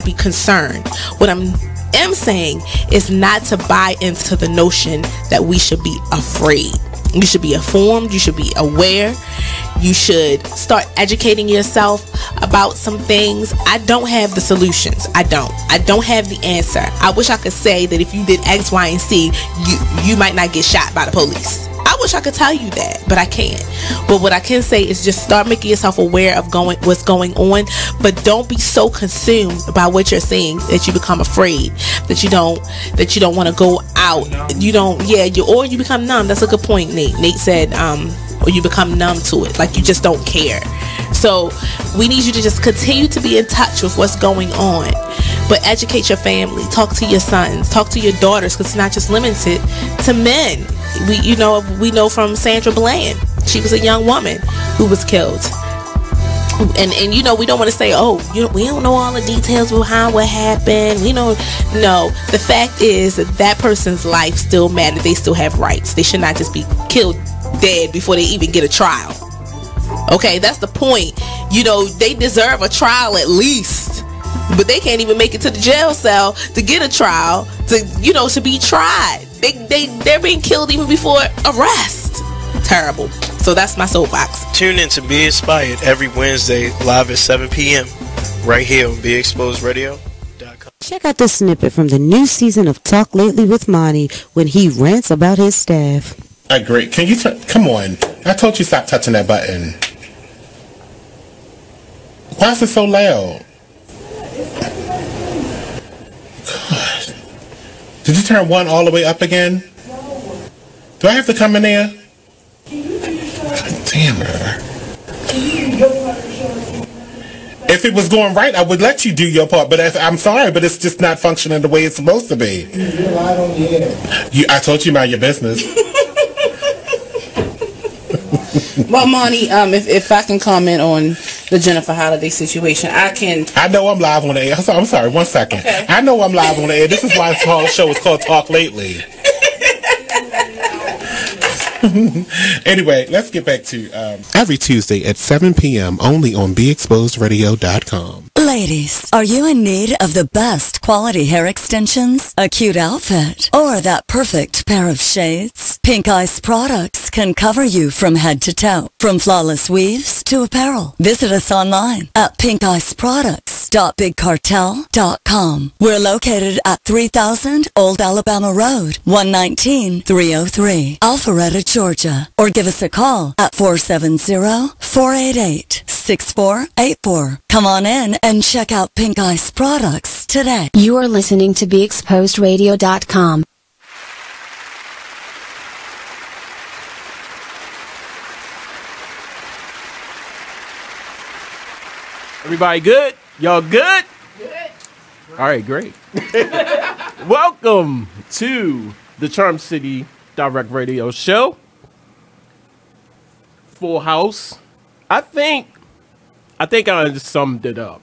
be concerned. What I'm saying is not to buy into the notion that we should be afraid. You should be informed. You should be aware. You should start educating yourself about some things. I don't have the solutions. I don't have the answer. I wish I could say that if you did X, Y, and Z, you might not get shot by the police. I wish I could tell you that, but I can't. But what I can say is just start making yourself aware of what's going on, but don't be so consumed by what you're seeing that you become afraid, that you don't want to go out. Or you become numb. That's a good point, Nate. Nate said, or you become numb to it, like you just don't care. So we need you to just continue to be in touch with what's going on, but educate your family, talk to your sons, talk to your daughters, because it's not just limited to men. We know from Sandra Bland, she was a young woman who was killed. And we don't want to say, we don't know all the details behind what happened. No, the fact is that person's life still matters. They still have rights. They should not just be killed dead before they even get a trial. Okay, that's the point. They deserve a trial at least, but they can't even make it to the jail cell to get a trial, to be tried. They're being killed even before arrest. Terrible. So that's my soapbox. Tune in to Be Inspired every Wednesday live at 7 p.m. right here on BeExposedRadio.com. Check out this snippet from the new season of Talk Lately with Monty when he rants about his staff. I agree. Can you come on? I told you stop touching that button. Why is it so loud? God. Did you turn one all the way up again? Do I have to come in there? God damn her. If it was going right, I would let you do your part, but I'm sorry, but it's just not functioning the way it's supposed to be. You're live on the air. I told you mind your business. Well, Monty, if I can comment on the Jennifer Holiday situation, I know I'm live on the air. I'm sorry, 1 second. Okay. I know I'm live on the air. This is why this whole show is called Talk Lately. Anyway, let's get back to every Tuesday at 7 p.m. only on BeExposedRadio.com. Ladies, are you in need of the best quality hair extensions, a cute outfit, or that perfect pair of shades? Pink Ice products can cover you from head to toe, from flawless weaves to apparel. Visit us online at pinkiceproducts.bigcartel.com. We're located at 3000 Old Alabama Road, 119-303, Alpharetta, Georgia. Or give us a call at 470-488-6484. Come on in and check out Pink Ice products today. You are listening to BeExposedRadio.com. Everybody good? Y'all good? Good. All right, great. Welcome to the Charm City Direct Radio Show. Full house. I think I just summed it up.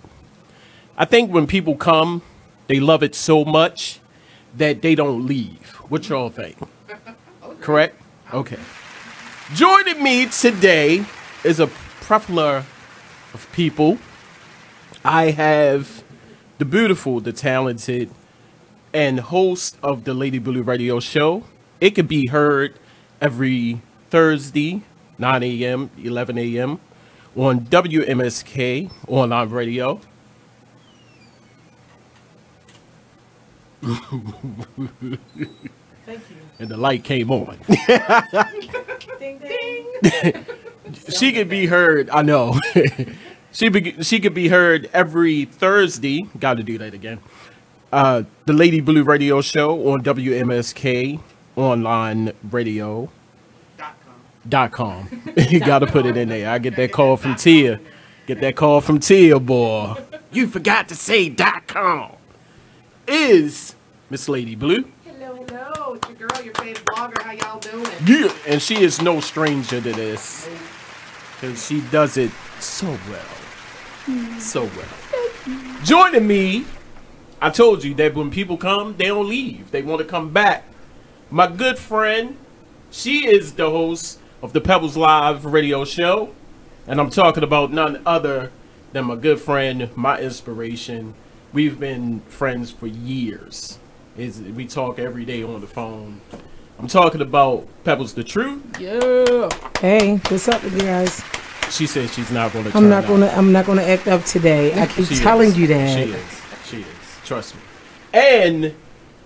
I think when people come, they love it so much that they don't leave. What y'all think? Correct? Okay. Joining me today is a plethora of people. I have the beautiful, the talented, and host of the Lady Blue Radio Show. It can be heard every Thursday, 9 a.m., 11 a.m. on WMSK online radio. Thank you. And the light came on. Ding, ding. She could be heard, I know. She could be heard every Thursday. Got to do that again. The Lady Blue Radio Show on WMSK online radio.com. You got to put it in there. I get that call from Tia. Get that call from Tia, boy. You forgot to say .com. Is Miss Lady Blue. Hello. It's your girl, your favorite blogger. How y'all doing? Yeah, and she is no stranger to this. Because she does it so well. So well. Joining me, I told you that when people come, they don't leave. They want to come back. My good friend, she is the host of the Pebbles Live radio show. And I'm talking about none other than my good friend, my inspiration, we've been friends for years. We talk every day on the phone. I'm talking about Pebbles the Truth. Yeah. Hey, what's up with you guys? She says she's not going to. I'm not gonna act up today. I keep telling you that. She is. Trust me. And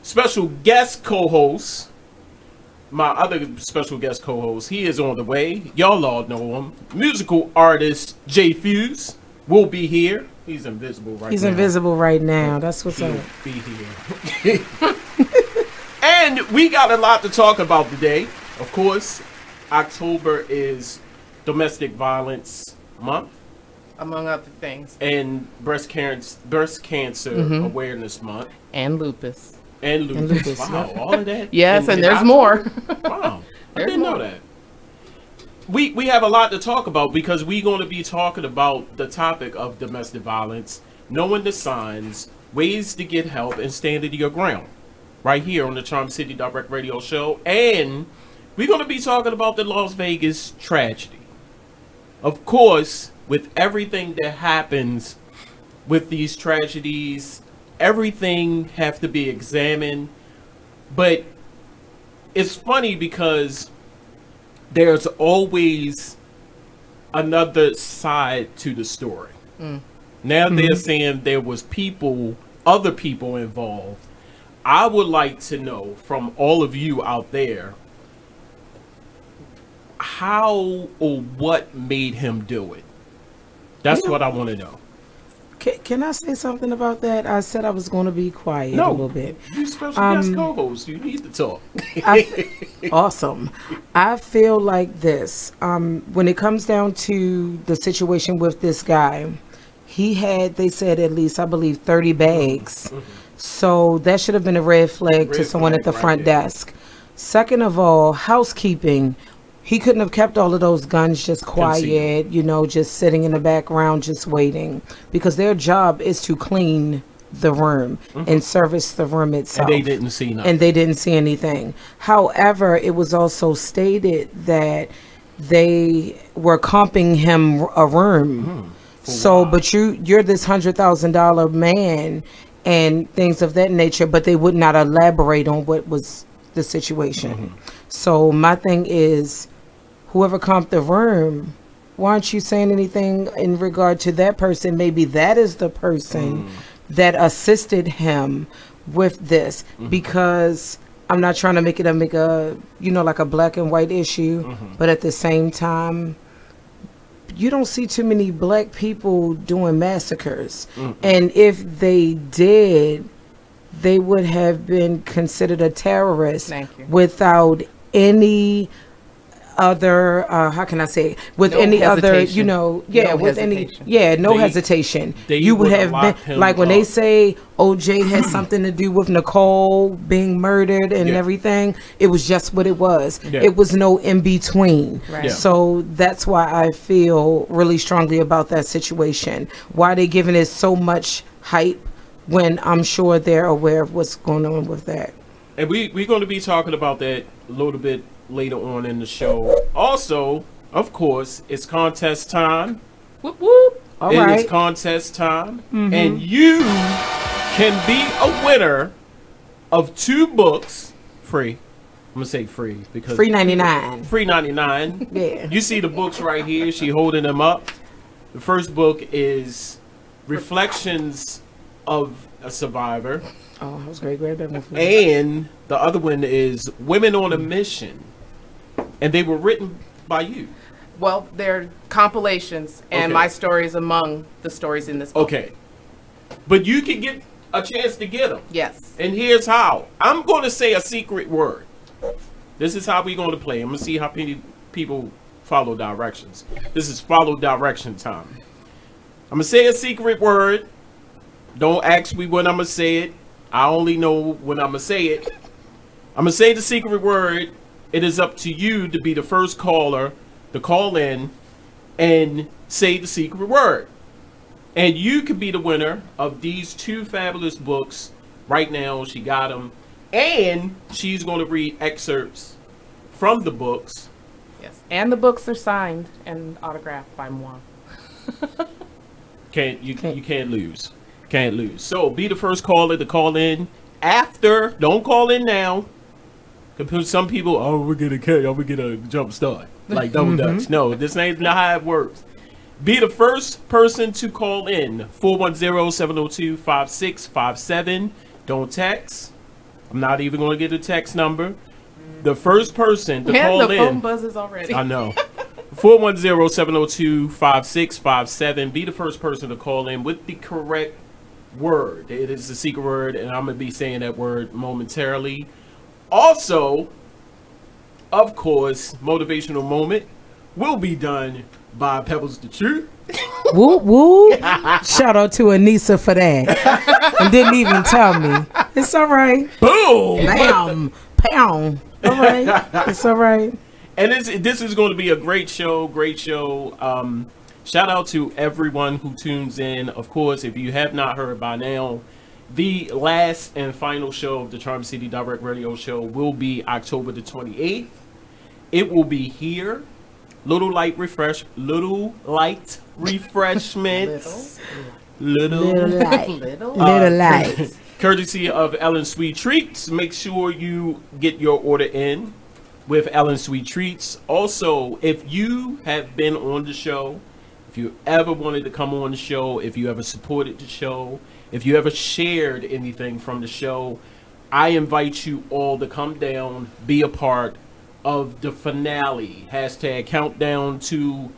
special guest co-host, my other special guest co-host, he is on the way. Y'all all know him. Musical artist J-Fuze will be here. He's invisible right now. He's invisible right now. That's what's up. Be here. And we got a lot to talk about today. Of course, October is Domestic Violence Month, Among other things. and Breast Cancer Awareness Month, And lupus. and lupus. Wow, all of that. Yes, and there's October? more. Wow, I There's didn't know more. that. We have a lot to talk about because we're going to be talking about the topic of domestic violence, knowing the signs, ways to get help, and standing your ground. Right here on the Charm City Direct Radio Show. And we're going to be talking about the Las Vegas tragedy. Of course, with everything that happens with these tragedies, everything have to be examined. But it's funny because there's always another side to the story. Now they're saying there was other people involved. I would like to know from all of you out there, how or what made him do it? That's what I want to know. Can I say something about that? I said I was going to be quiet a little bit. You special guest co-host. You need to talk. Awesome. I feel like this. When it comes down to the situation with this guy, they said at least, I believe, 30 bags. So that should have been a red flag to someone at the front desk. Second of all, housekeeping. He couldn't have kept all of those guns just quiet, just sitting in the background, just waiting. Because their job is to clean the room and service the room itself. And they didn't see nothing. And they didn't see anything. However, it was also stated that they were comping him a room. But you're this $100,000 man and things of that nature, but they would not elaborate on what was the situation. So my thing is, whoever comped the room, why aren't you saying anything in regard to that person? Maybe that is the person that assisted him with this, because I'm not trying to make a like a black and white issue, but at the same time, you don't see too many black people doing massacres. And if they did, they would have been considered a terrorist without any other how can I say, with no any hesitation. No hesitation. You would have been like when they say OJ had something to do with Nicole being murdered and everything, it was just what it was. It was no in between. So that's why I feel really strongly about that situation. Why they giving it so much hype when I'm sure they're aware of what's going on with that. And we're going to be talking about that a little bit later on in the show. Also, of course, it's contest time. Whoop whoop. It is contest time. And you can be a winner of 2 books free. I'm going to say free because free 99. Free 99. Yeah. You see the books right here. She holding them up. The first book is Reflections of a Survivor. Oh, I was great. Grab that one for And the other one is Women on a Mission. And they were written by you. Well, they're compilations, and my story is among the stories in this book. Okay. But you can get a chance to get them. Yes. And here's how. I'm going to say a secret word. This is how we're going to play. I'm going to see how many people follow directions. This is follow direction time. I'm going to say a secret word. Don't ask me when I'm going to say it. I only know when I'm going to say it. I'm going to say the secret word. It is up to you to be the first caller to call in and say the secret word. And you could be the winner of these 2 fabulous books. Right now, she got them. And she's going to read excerpts from the books. Yes. And the books are signed and autographed by moi. You can't lose. Can't lose. So be the first caller to call in after. Don't call in now. Because some people, oh, we get a jump start. Like double dutch. No, this ain't not how it works. Be the first person to call in. 410-702-5657. Don't text. I'm not even going to get a text number. The first person to call in. The phone buzzes already. I know. 410-702-5657. Be the first person to call in with the correct word. It is a secret word, and I'm going to be saying that word momentarily. Also, of course, motivational moment will be done by Pebbles the Truth. Whoop whoop! Shout out to Anissa for that, and didn't even tell me. It's all right. Boom! Bam! Pound. All right. It's all right. And this is going to be a great show. Great show. Shout out to everyone who tunes in. Of course, if you have not heard by now, the last and final show of the Charm City Direct Radio Show will be October the 28th. It will be here. Little light refreshments. Little light. Courtesy of Ellen Sweet Treats. Make sure you get your order in with Ellen Sweet Treats. Also, if you have been on the show, if you ever wanted to come on the show, if you ever supported the show, if you ever shared anything from the show, I invite you all to come down, be a part of the finale. Hashtag countdown to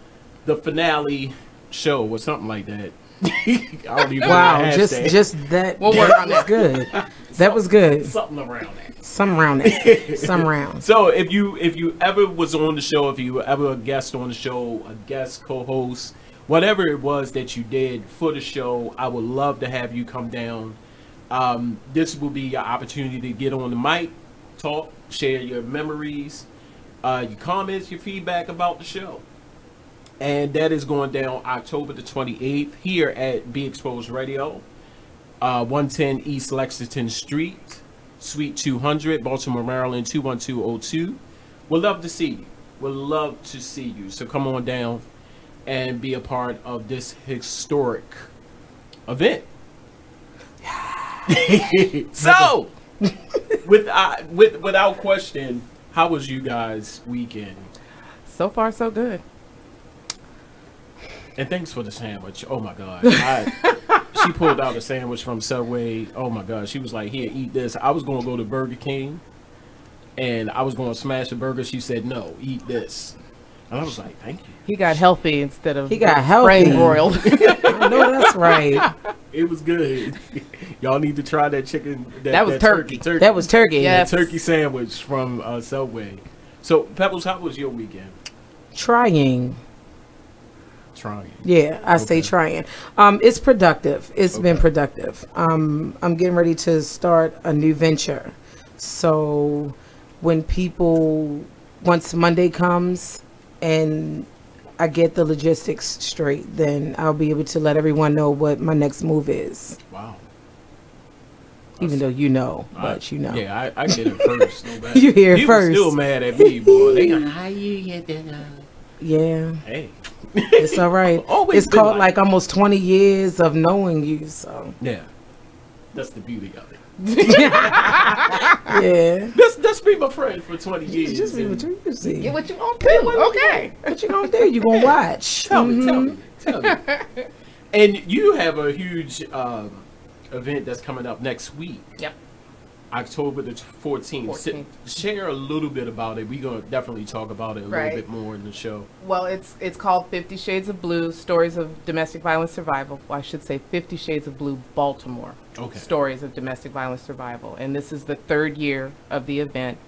the finale show or something like that. I don't even wow, know just that. We'll work on that. Good. That was good. Something around that. Some around it. Some round. So if you ever was on the show, if you were ever a guest on the show, a guest co-host, whatever it was that you did for the show, I would love to have you come down. This will be your opportunity to get on the mic, talk, share your memories, your comments, your feedback about the show. And that is going down October the 28th here at Be Exposed Radio, 110 East Lexington Street, Suite 200, Baltimore, Maryland, 21202. We'd love to see you. We'd love to see you. So come on down and be a part of this historic event. So, without question, how was you guys' weekend? So far, so good. And thanks for the sandwich. Oh my God. She pulled out a sandwich from Subway. Oh my God. She was like, here, eat this. I was going to go to Burger King and I was going to smash the burger. She said, no, eat this. And I was like, thank you. He got healthy instead of frame broiled. I know that's right. It was good. Y'all need to try that chicken. That was turkey. That was turkey. Yes. That turkey sandwich from Subway. So, Pebbles, how was your weekend? Trying. Yeah, I say trying. It's productive. It's been productive. I'm getting ready to start a new venture. So when once Monday comes and I get the logistics straight, then I'll be able to let everyone know what my next move is. Wow. Even though you know, but you know. Yeah, I get it first. No you hear it first. People still mad at me, boy. They gonna how you get that? Yeah. Hey. It's all right. It's called like almost 20 years of knowing you, so. Yeah. That's the beauty of it. Yeah. Let's be my friend for 20 years. Just be what you see. Get what you gonna do. Okay. What you gonna do? You gonna watch. Tell me. And you have a huge event that's coming up next week. Yep. October the 14th. Share a little bit about it. We're going to definitely talk about it a little bit more in the show. Well, it's called 50 Shades of Blue, Stories of Domestic Violence Survival. Well, I should say 50 Shades of Blue, Baltimore. Okay. Stories of Domestic Violence Survival. And this is the third year of the event.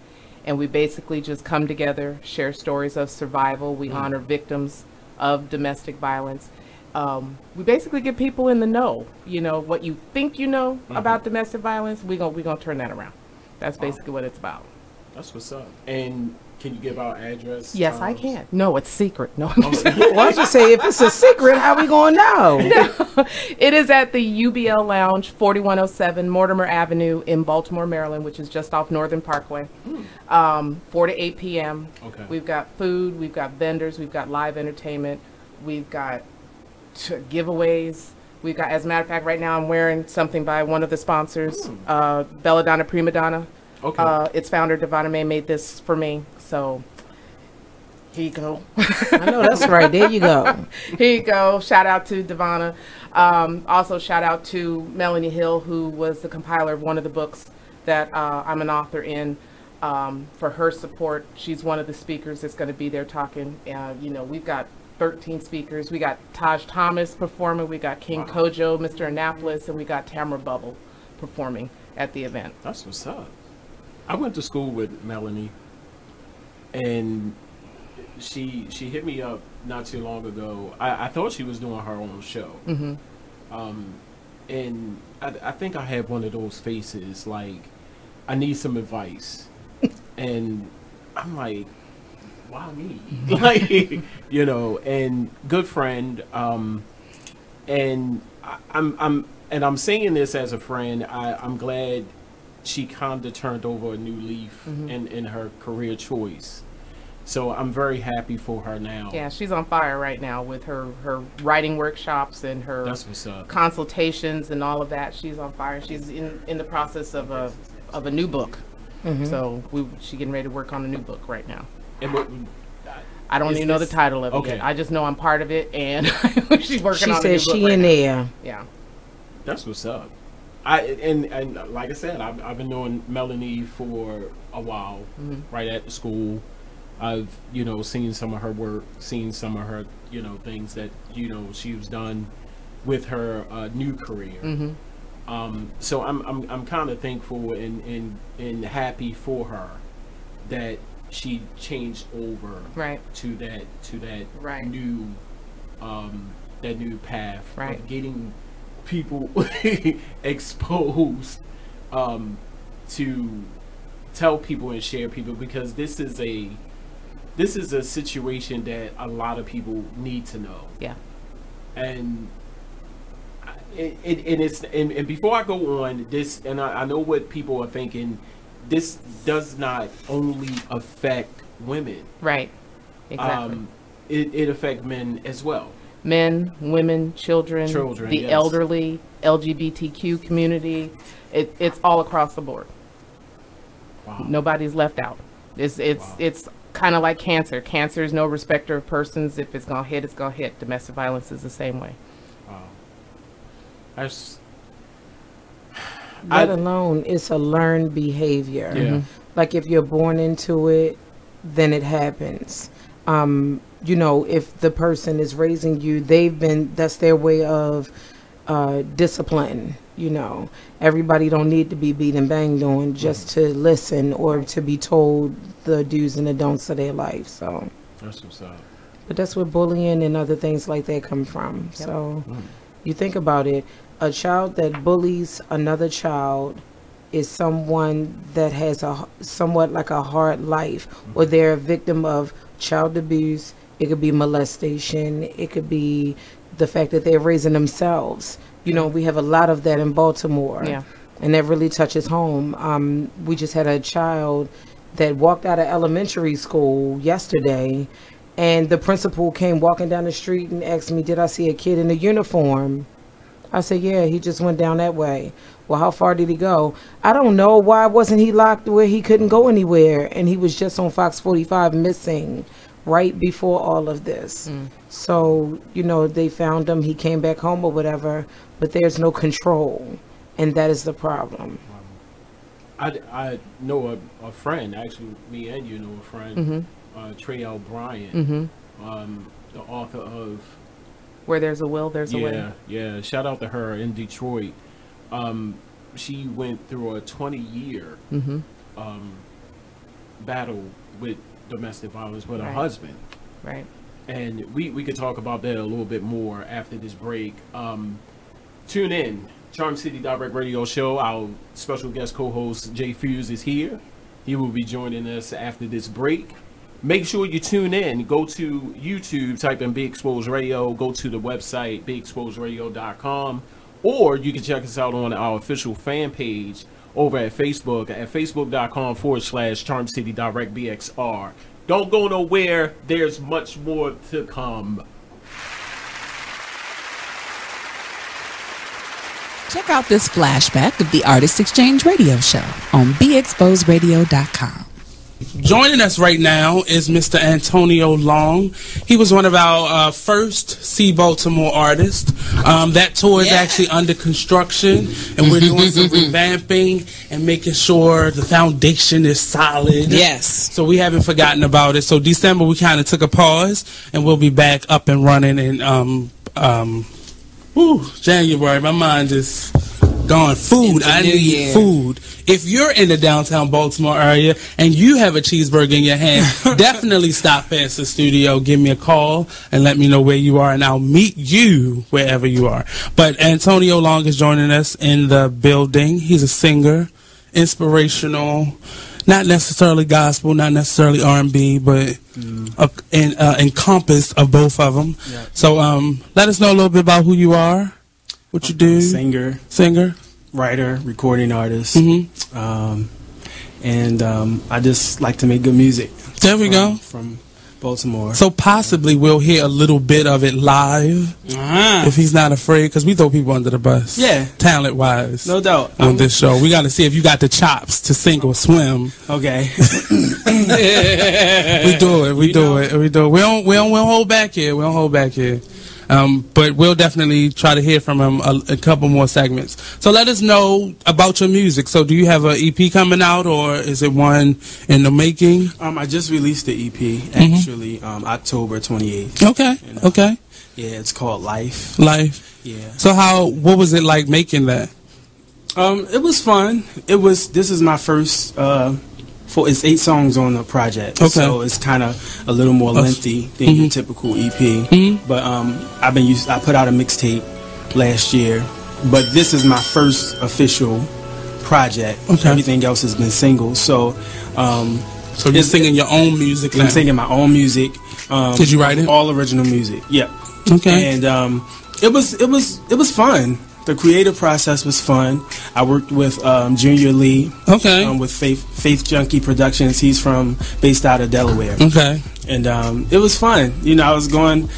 And we basically just come together, share stories of survival. We honor victims of domestic violence. We basically get people in the know. You know, what you think you know about domestic violence, we're gonna turn that around. That's basically what it's about. That's what's up. And can you give our address? Yes, I can. No, it's secret. No. Why don't you say if it's a secret, how we gonna know? No. It is at the UBL Lounge, 4107 Mortimer Avenue in Baltimore, Maryland, which is just off Northern Parkway. 4 to 8 p.m. Okay. We've got food, we've got vendors, we've got live entertainment, we've got giveaways. We've got, as a matter of fact, right now I'm wearing something by one of the sponsors, Belladonna Prima Donna. Okay. Its founder, Devonna May, made this for me. So here you go. I know that's right. There you go. Here you go. Shout out to Devonna. Also, shout out to Melanie Hill, who was the compiler of one of the books that I'm an author in, for her support. She's one of the speakers that's going to be there talking. You know, we've got 13 speakers. We got Taj Thomas performing. We got King Kojo, Mr. Annapolis, and we got Tamara Bubble performing at the event. That's what's up. I went to school with Melanie, and she hit me up not too long ago. I thought she was doing her own show. Mm-hmm. And I think I had one of those faces like, I need some advice. And I'm like, why me? Like, you know, and good friend. And I'm saying this as a friend. I'm glad she kind of turned over a new leaf in her career choice. So I'm very happy for her now. Yeah, she's on fire right now with her writing workshops and her That's what's up. consultations and all of that. She's on fire. She's in the process of a new book. So she's getting ready to work on a new book right now. And I don't even know the title of it yet. I just know I'm part of it, and she's working on a new book. She said she in there. Yeah. That's what's up. And like I said, I've been knowing Melanie for a while, right at the school. I've, you know, seen some of her work, seen some of her, you know, things that, you know, she's done with her new career. So I'm kind of thankful and happy for her that she changed over to that new path of getting people exposed to tell people and share people, because this is a situation that a lot of people need to know. Yeah. And and before I go on this, and I know what people are thinking, this does not only affect women. Right. Exactly. It affects men as well. Men, women, children, the yes. elderly, LGBTQ community. It's all across the board. Wow. Nobody's left out. It's kind of like cancer. Cancer is no respecter of persons. If it's gonna hit, it's gonna hit. Domestic violence is the same way. Wow. Let alone it's a learned behavior. Yeah. Like if you're born into it, then it happens. You know, if the person is raising you, that's their way of discipline. You know, everybody don't need to be beat and banged on just to listen or to be told the do's and the don'ts of their life. So that's what's up. But that's where bullying and other things like that come from. Yep. So you think about it, a child that bullies another child is someone that has somewhat like a hard life, or they're a victim of child abuse. It could be molestation. It could be the fact that they're raising themselves. You know, we have a lot of that in Baltimore. Yeah. And that really touches home. We just had a child that walked out of elementary school yesterday, and the principal came walking down the street and asked me, did I see a kid in a uniform? I said, yeah, he just went down that way. Well, how far did he go? I don't know. Why wasn't he locked where he couldn't go anywhere? And he was just on Fox 45 missing right before all of this. So, you know, they found him. He came back home or whatever, but there's no control. And that is the problem. I know a friend, actually, me and you know a friend, Trey L. Bryant, the author of Where There's a Will, There's a Way. Yeah. Shout out to her in Detroit. She went through a 20-year battle with domestic violence with her husband. Right. And we could talk about that a little bit more after this break. Tune in. Charm City Direct Radio Show. Our special guest co-host J-Fuze is here. He will be joining us after this break. Make sure you tune in. Go to YouTube, type in Big Exposed Radio. Go to the website, bigexposedradio.com. Or you can check us out on our official fan page over at Facebook at facebook.com/Charm City Direct BXR. Don't go nowhere. There's much more to come. Check out this flashback of the Artist Exchange Radio Show on BExposedRadio.com. Joining us right now is Mr. Antonio Long. He was one of our first See Baltimore artists. That tour is actually under construction, and we're doing some revamping and making sure the foundation is solid. Yes. So we haven't forgotten about it. So December we kind of took a pause, and we'll be back up and running in January. My mind is gone. Food. I need food. If you're in the downtown Baltimore area and you have a cheeseburger in your hand, definitely stop past the studio, give me a call, and let me know where you are, and I'll meet you wherever you are. But Antonio Long is joining us in the building. He's a singer, inspirational, not necessarily gospel, not necessarily R&B, but encompassed of both of them. Yeah. So let us know a little bit about who you are, what you do. Singer, writer, recording artist, and I just like to make good music. There we go. From Baltimore. So possibly we'll hear a little bit of it live if he's not afraid, because we throw people under the bus. Yeah. Talent-wise. No doubt. On this show. We got to see if you got the chops to sink or swim. Okay. We do it. We do it. We don't hold back here. We don't hold back here. But we'll definitely try to hear from him a couple more segments. So let us know about your music. So do you have an EP coming out, or is it one in the making? I just released the EP, actually, October 28th. Okay, okay. Yeah, it's called Life. Life. Yeah. So what was it like making that? It was fun. This is my first, it's 8 songs on the project, so it's kind of a little more lengthy than your typical EP. But I put out a mixtape last year, but this is my first official project. Everything else has been singles. So you're singing your own music now? I'm singing my own music. Did you write it? All original music. Yep. Okay. And it was fun. The creative process was fun. I worked with Junior Lee. Okay. With Faith Junkie Productions. He's based out of Delaware. Okay. And it was fun. You know, I was going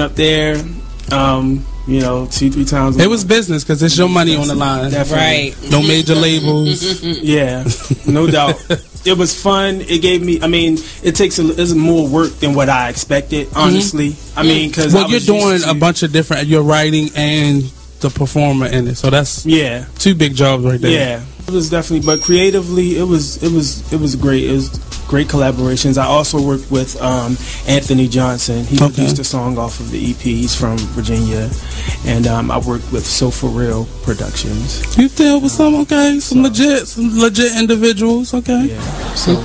up there. 2-3 times. It was business because it's your money on the line. Definitely. Right. No major labels. Yeah, no doubt. It was fun. It gave me. I mean, it's more work than what I expected. Honestly, I mean, because you're doing a bunch of different. You're writing and the performer in it, so that's 2 big jobs right there. Yeah, it was definitely. But creatively, it was great. It was great collaborations. I also worked with Anthony Johnson. He produced a song off of the EP. He's from Virginia, and I worked with So For Real Productions. You deal with some legit individuals. Okay. Yeah. So.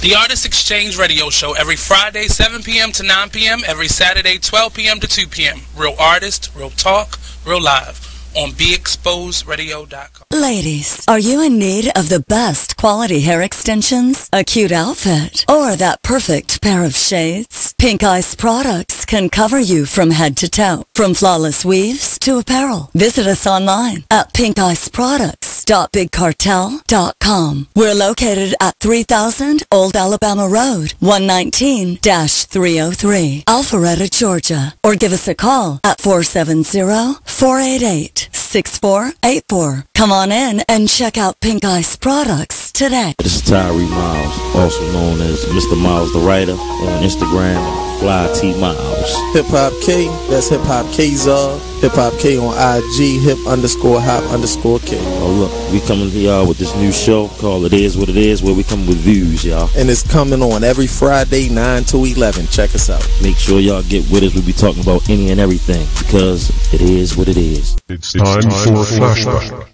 The Artist Exchange Radio Show every Friday 7 p.m. to 9 p.m. every Saturday 12 p.m. to 2 p.m. Real artist, real talk, real live on BeExposedRadio.com. Ladies, are you in need of the best quality hair extensions, a cute outfit, or that perfect pair of shades? Pink Ice Products can cover you from head to toe, from flawless weaves to apparel. Visit us online at pinkiceproducts.bigcartel.com. We're located at 3000 Old Alabama Road, 119-303, Alpharetta, Georgia. Or give us a call at 470-488-6484. Come on in and check out Pink Ice Products today. This is Tyree Miles, also known as Mr. Miles the Writer on Instagram, Fly T Miles. Hip Hop K, that's Hip Hop K-Zar. Hip Hop K on IG, hip_hop_K. Oh look, we coming to y'all with this new show called It Is What It Is, where we come with views, y'all. And it's coming on every Friday, 9 to 11. Check us out. Make sure y'all get with us. We'll be talking about any and everything, because it is what it is. It's time for a flashback.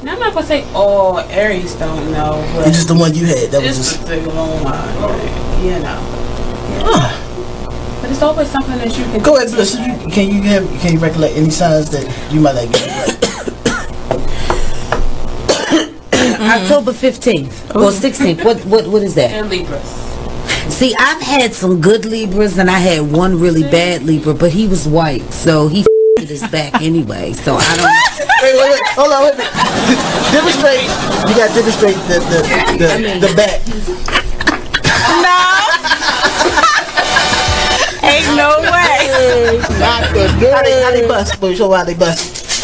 Now, I'm not going to say all Aries don't know, but it's just the one you had. That was just a long one, you know. Yeah. But it's always something that you can go ahead. Listen, can you recollect any signs that you might not get right? October 15th or 16th. What is that? And Libras. See, I've had some good Libras and I had one really bad Libra, but he was white, so he f***ed his back anyway. So I don't. Wait, hold on, wait a minute. Demonstrate. You got to demonstrate the back. No. Ain't no way. Not the dirt. How they bust? Show how they bust.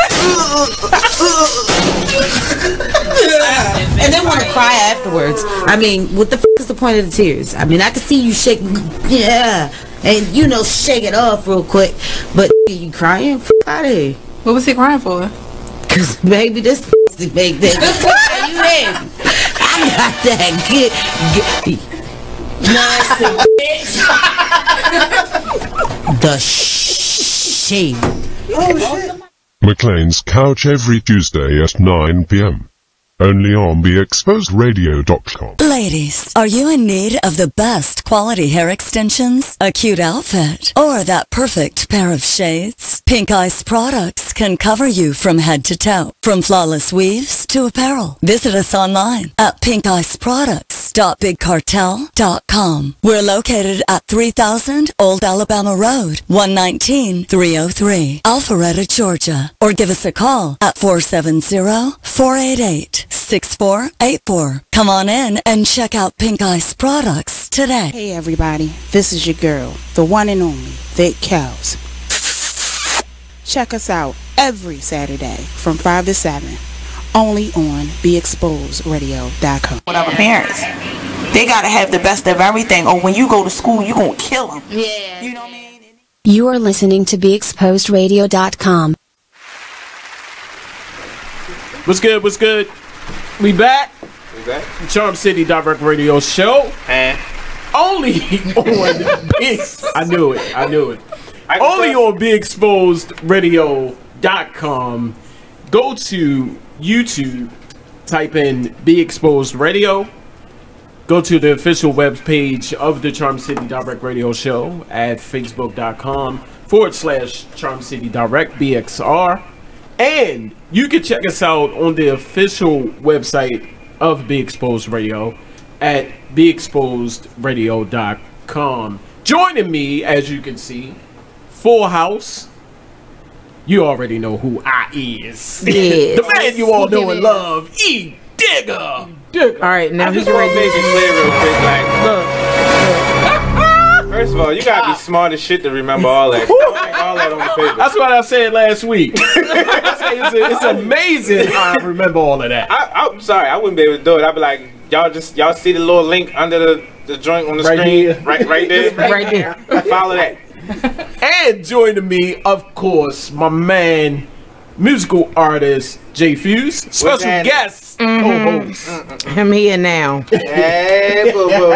And then want to cry afterwards. I mean, what the f is the point of the tears? I mean, I can see you shake, yeah, and you know, shake it off real quick. But you crying? F out of here. What was he crying for? Cause baby, this make that. You in? I got that good nasty bitch. The shade. Oh shit. McLean's Couch every Tuesday at 9 p.m. Only on BeExposedRadio.com. Ladies, are you in need of the best quality hair extensions, a cute outfit, or that perfect pair of shades? Pink Ice products can cover you from head to toe, from flawless weaves to apparel. Visit us online at pinkiceproducts.bigcartel.com. We're located at 3000 Old Alabama Road, 119-303, Alpharetta, Georgia. Or give us a call at 470-488-6484. Come on in and check out Pink Ice products today. Hey everybody, this is your girl, the one and only Vic Cows. Check us out every Saturday from 5 to 7, only on BeExposedRadio.com. With our parents, they gotta have the best of everything, or when you go to school, you gonna kill them. Yeah. You know what I mean? You are listening to BeExposedRadio.com. What's good? What's good? We back. Charm City Direct Radio Show. Only on Big. I knew it. Only on BeExposedRadio.com. Go to YouTube. Type in Be Exposed Radio. Go to the official web page of the Charm City Direct Radio Show at Facebook.com/Charm City Direct BXR. And you can check us out on the official website of Be Exposed Radio at BeExposedRadio.com. Joining me, as you can see, Full House. You already know who I is. Yes. The man you all know and love, E. Digger. All right, now he's ready. ready. Make it clear real quick, like, look. First of all, you gotta be smart as shit to remember all that. All that on the paper. That's what I said last week. It's amazing I remember all of that. I'm sorry, I wouldn't be able to do it. I'd be like, y'all see the little link under the joint on the Right screen? here. Right there? Right there. Follow that. And joining me, of course, my man, musical artist J-Fuze, special guest co-host. I'm here now. Hey, boo-boo.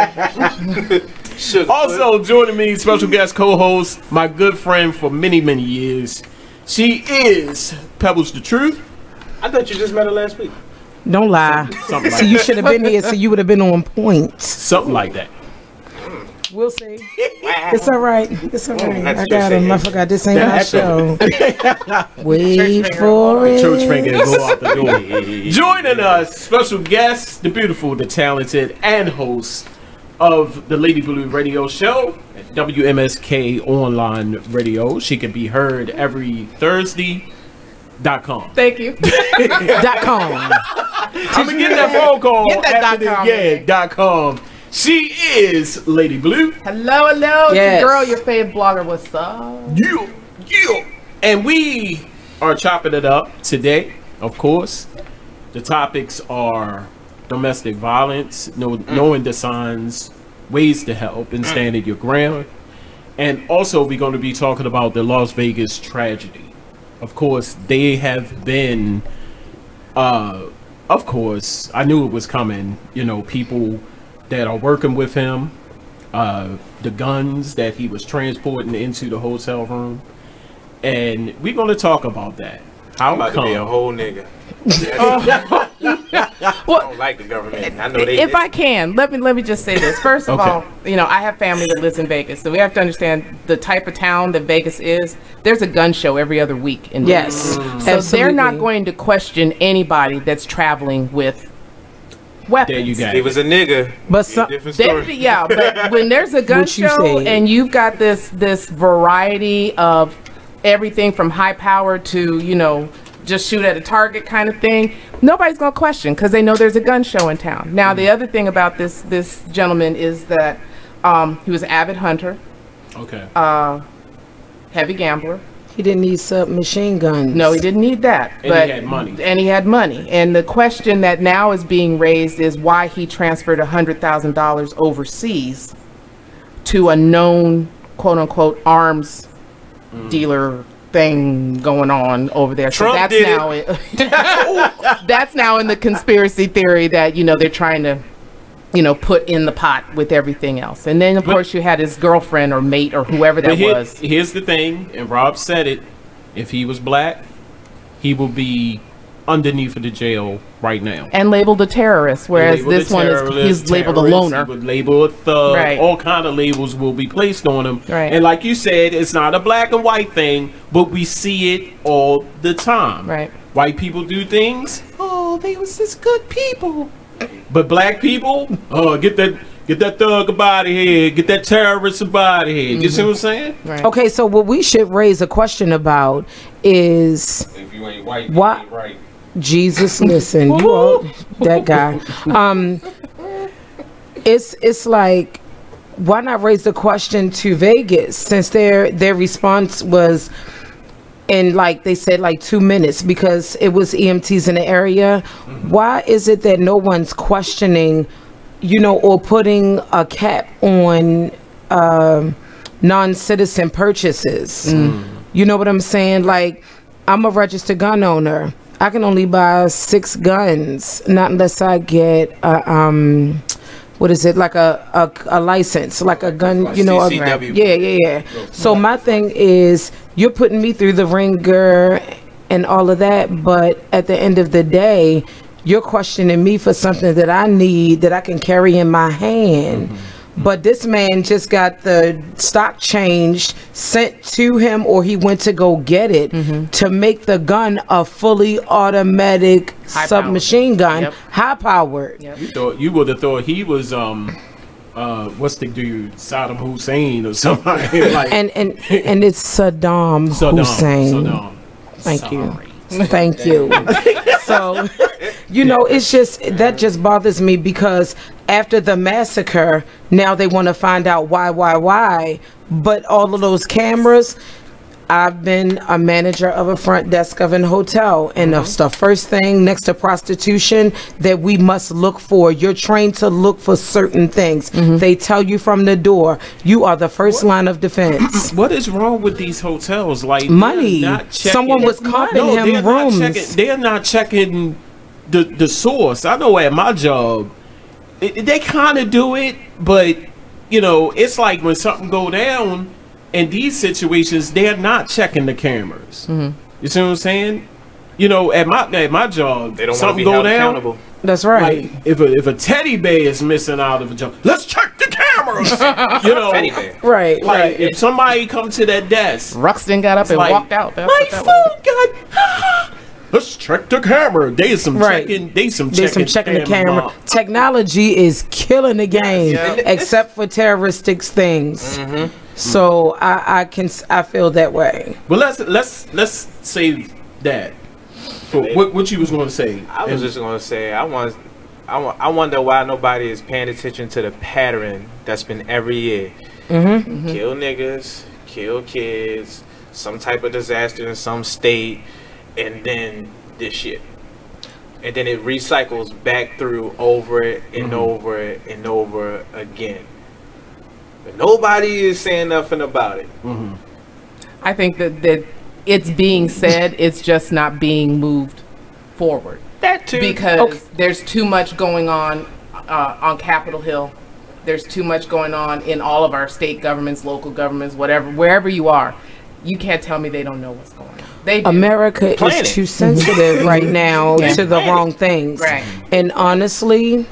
Also joining me, special guest co-host, my good friend for many, many years. She is Pebbles the Truth. I thought you just met her last week. Don't lie. Something like See, you that. should have been here so you would have been on point. Something like that. We'll see. It's all right. It's all right. That's I got just him. I it. forgot this ain't my That's show. Wait for it. Church finger go out the door. Joining us, special guest, the beautiful, the talented, and host of the Lady Blue Radio Show at WMSK Online Radio. She can be heard every Thursday.com. Thank you. .com. I'm gonna get that phone call Get that after .com, this. Yeah, .com. She is Lady Blue. Hello. It's Yes. your girl, your favorite blogger. What's up? Yeah. And we are chopping it up today, of course. The topics are domestic violence, knowing the signs, ways to help, and standing your ground. And also, we're going to be talking about the Las Vegas tragedy. Of course, they have been, of course, I knew it was coming, people that are working with him, the guns that he was transporting into the hotel room. And we're going to talk about that. How I'm about to be a whole nigga. I don't like the government. I know they. If I can, let me just say this. First of all, I have family that lives in Vegas, so we have to understand the type of town that Vegas is. There's a gun show every other week in Vegas. So Absolutely. they're not going to question anybody that's traveling with weapons. There you go. He was a nigga. But different story. Yeah, but when there's a gun What you show said. and you've got this variety of everything from high power to just shoot at a target kind of thing, nobody's gonna question because they know there's a gun show in town. Now the other thing about this gentleman is that he was an avid hunter, Okay. heavy gambler, He didn't need submachine guns. No, he didn't need that. And he had money. And he had money. And the question that now is being raised is why he transferred $100,000 overseas to a known, quote unquote, arms dealer thing going on over there. Trump so that's did now that's now in the conspiracy theory that, you know, they're trying to, you know, put in the pot with everything else. And then of course you had his girlfriend or mate or whoever that was. Here's the thing, and Rob said it, if he was black, he will be underneath of the jail right now. And labeled a terrorist, whereas this one is he's labeled a loner. He would label a thug. Right. All kind of labels will be placed on him. Right. And like you said, it's not a black and white thing, but we see it all the time. Right. White people do things. Oh, they was just good people. But black people, oh, get that thug up out of here, get that terrorist up out of here. You see what I'm saying? Right. Okay, so what we should raise a question about is If you ain't white, why? you ain't right. Jesus, listen, you all that guy. It's like, why not raise the question to Vegas, since their response was in, like they said, like 2 minutes, because it was EMTs in the area. Why is it that no one's questioning, you know, or putting a cap on non-citizen purchases? You know what I'm saying? Like, I'm a registered gun owner. I can only buy 6 guns, not unless I get what is it, like a license, like a gun, you know? CCW. Yeah. So my thing is, you're putting me through the ringer and all of that, but at the end of the day, you're questioning me for something that I need, that I can carry in my hand. But this man just got the stock changed, sent to him, or he went to go get it to make the gun a fully automatic submachine gun, high powered. You would have thought he was what's the dude, Saddam Hussein or something. Like, and it's Saddam Hussein. Saddam. Thank you. Thank you. So, you know, it's just, that just bothers me, because after the massacre, now they want to find out why. But all of those cameras, I've been a manager of a front desk of an hotel, and it's the first thing next to prostitution that we must look for. You're trained to look for certain things. They tell you from the door, you are the first line of defense. What is wrong with these hotels? Like, money. Someone was comping him rooms. They're not checking the source. I know at my job, they kind of do it, but you know, it's like when something go down in these situations, they're not checking the cameras. You see what I'm saying? You know, at my job, They don't want to something be go held down. accountable. That's right. Like, if a teddy bear is missing out of a job, let's check the cameras. You know, Teddy bear. Right. like if somebody come to that desk, Ruxton got up and like, walked out. That's my what that was. phone got. Let's check the camera. There's some checking. There's some checking the camera. Technology is killing the game, except for terroristic things. So I feel that way. Well, let's say that. So what you was going to say? I was just going to say I wonder why nobody is paying attention to the pattern that's been every year. Kill niggas, kill kids, some type of disaster in some state, and then this shit. And then it recycles back through over and over and over again. But nobody is saying nothing about it. I think that it's being said, it's just not being moved forward. That too. Because there's too much going on Capitol Hill. There's too much going on in all of our state governments, local governments, whatever, wherever you are. You can't tell me they don't know what's going on. They do. America is too sensitive right now to the wrong things. Right. And honestly,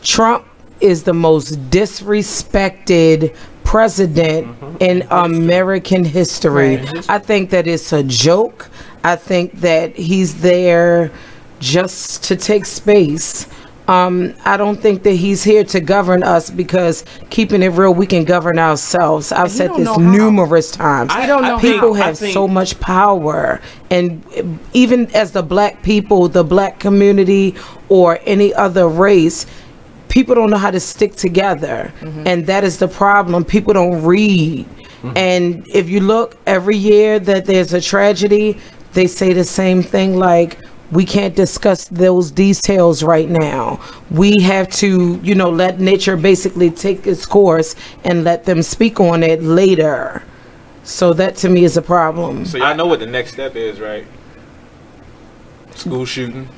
Trump is the most disrespected president in American history. I think that it's a joke. I think that he's there just to take space. I don't think that he's here to govern us, because keeping it real, we can govern ourselves. I've said this numerous times. People have so much power, and even as the black people, the black community, or any other race, people don't know how to stick together, and that is the problem. People don't read. And if you look every year that there's a tragedy, they say the same thing, like, we can't discuss those details right now. We have to, you know, let nature basically take its course and let them speak on it later. So that to me is a problem. So y'all know what the next step is, right? School shooting.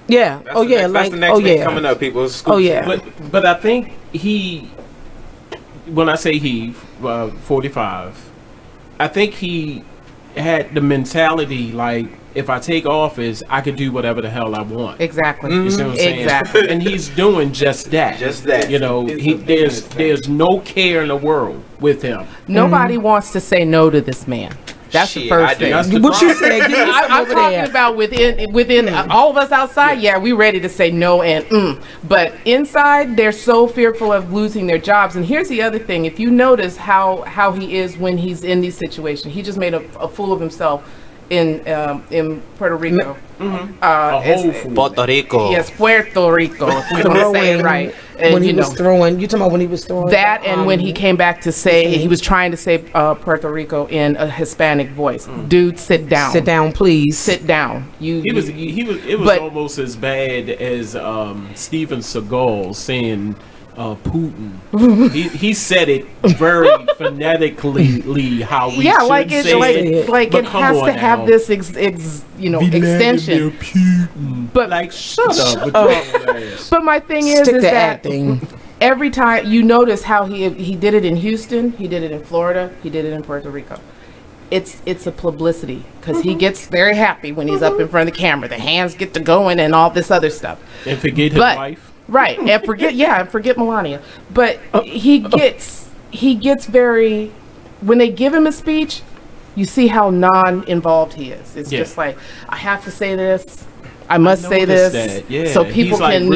Yeah. That's that's the next thing coming up, people. School shooting. But I think when I say 45, I think he had the mentality like, if I take office, I can do whatever the hell I want. Exactly. You see what I'm saying? Exactly. And he's doing just that. Just that. You know, there's no care in the world with him. Nobody wants to say no to this man. That's the first thing. What you said? I'm talking about within all of us outside. Yeah, we ready to say no and but inside they're so fearful of losing their jobs. And here's the other thing: if you notice how he is when he's in these situations, he just made a fool of himself in Puerto Rico. Puerto Rico. Yes, Puerto Rico. If we want to say it right. And, when he was throwing, you talking about when he was throwing that, and when he came back to say he was trying to say Puerto Rico in a Hispanic voice. Dude, sit down. Sit down, please. Sit down. It was almost as bad as Steven Seagal saying Putin. He said it very phonetically how we should like it, say it. Like But it come has on to now. have this extension. But like, shut up. But my thing is Stick to that acting. every time you notice how he did it in Houston, he did it in Florida, he did it in Puerto Rico. It's a publicity because he gets very happy when he's up in front of the camera. The hands get to going and all this other stuff. And forget his wife. Right, and forget Melania. But he gets very, when they give him a speech, you see how non-involved he is. It's just like, I have to say this, I must say this, so people can,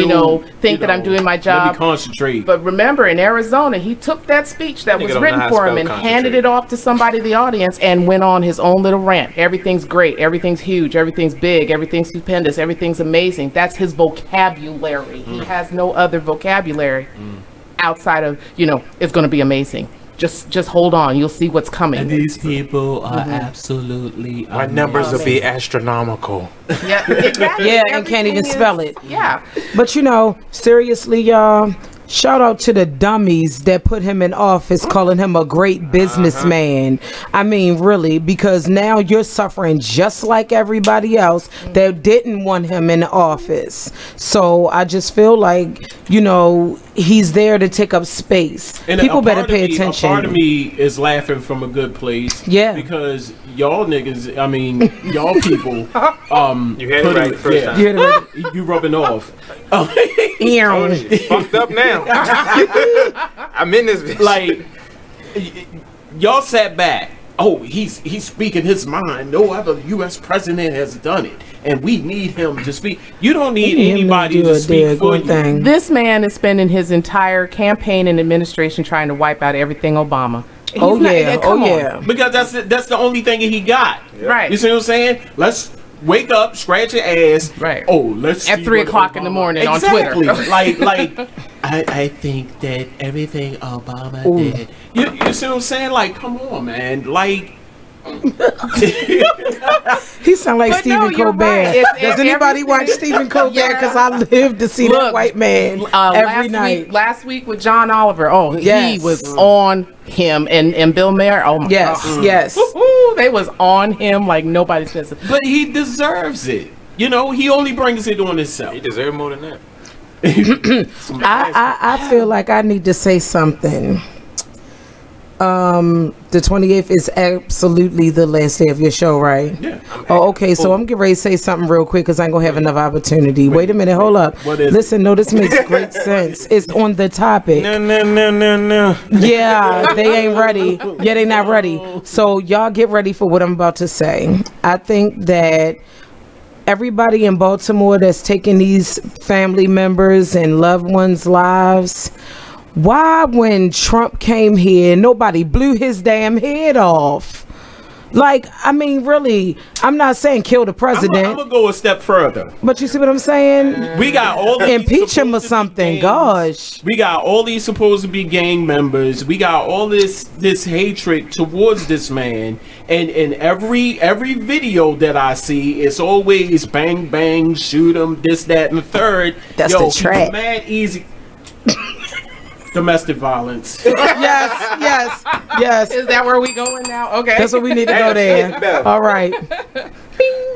think that I'm doing my job. Let me concentrate. But remember, in Arizona, he took that speech that was written for him and handed it off to somebody in the audience and went on his own little rant. Everything's great, everything's huge, everything's big, everything's stupendous, everything's amazing. That's his vocabulary. He has no other vocabulary outside of, it's going to be amazing. Just hold on. You'll see what's coming. And these people are absolutely my numbers will be astronomical. Yeah, exactly. Yeah, and can't even spell it. Yeah. But seriously, y'all, shout out to the dummies that put him in office, calling him a great businessman. I mean, really, because now you're suffering just like everybody else that didn't want him in office. So I just feel like, he's there to take up space. And people better pay attention. A part of me is laughing from a good place. Yeah. Because y'all niggas, y'all people, you had it right the first time. You rubbing off. Fucked up now. I'm in this bitch. Like, y'all sat back. Oh, he's speaking his mind. No other U.S. president has done it, and we need him to speak. You don't need anybody to speak for you. This man is spending his entire campaign and administration trying to wipe out everything Obama. Come on. Because that's the only thing he got. Right. You see what I'm saying? Let's wake up, scratch your ass. Right. Oh, let's at 3 o'clock in the morning on Twitter. like I think that everything Obama did. You see what I'm saying? Like, come on, man. Like. He sound like Stephen Colbert. Right. Does anybody watch Stephen Colbert? Because I live to see that white man every night. Last week with John Oliver. Oh, he was on him and Bill Maher. Oh my God. Yes. They was on him like nobody's business. But he deserves it. He only brings it on himself. He deserves more than that. I feel like I need to say something. The 28th is absolutely the last day of your show, right? Yeah. Oh, okay. So I'm getting ready to say something real quick because I ain't gonna have another opportunity. Wait a minute. Hold up. Listen, no, this makes great sense. It's on the topic. No. Yeah, they ain't ready. Yeah, they not ready. So y'all get ready for what I'm about to say. I think that everybody in Baltimore that's taking these family members and loved ones' lives, why when Trump came here nobody blew his damn head off? Like, I mean, really, I'm not saying kill the president. I'm gonna go a step further. But you see what I'm saying? We got all these impeach him or something. Gosh. We got all these supposed to be gang members. We got all this hatred towards this man. And in every video that I see, it's always bang bang, shoot him, this, that, and the third. That's the track. Mad easy. Domestic violence. yes. Is that where we going now? Okay. That's what we need to go there. All right.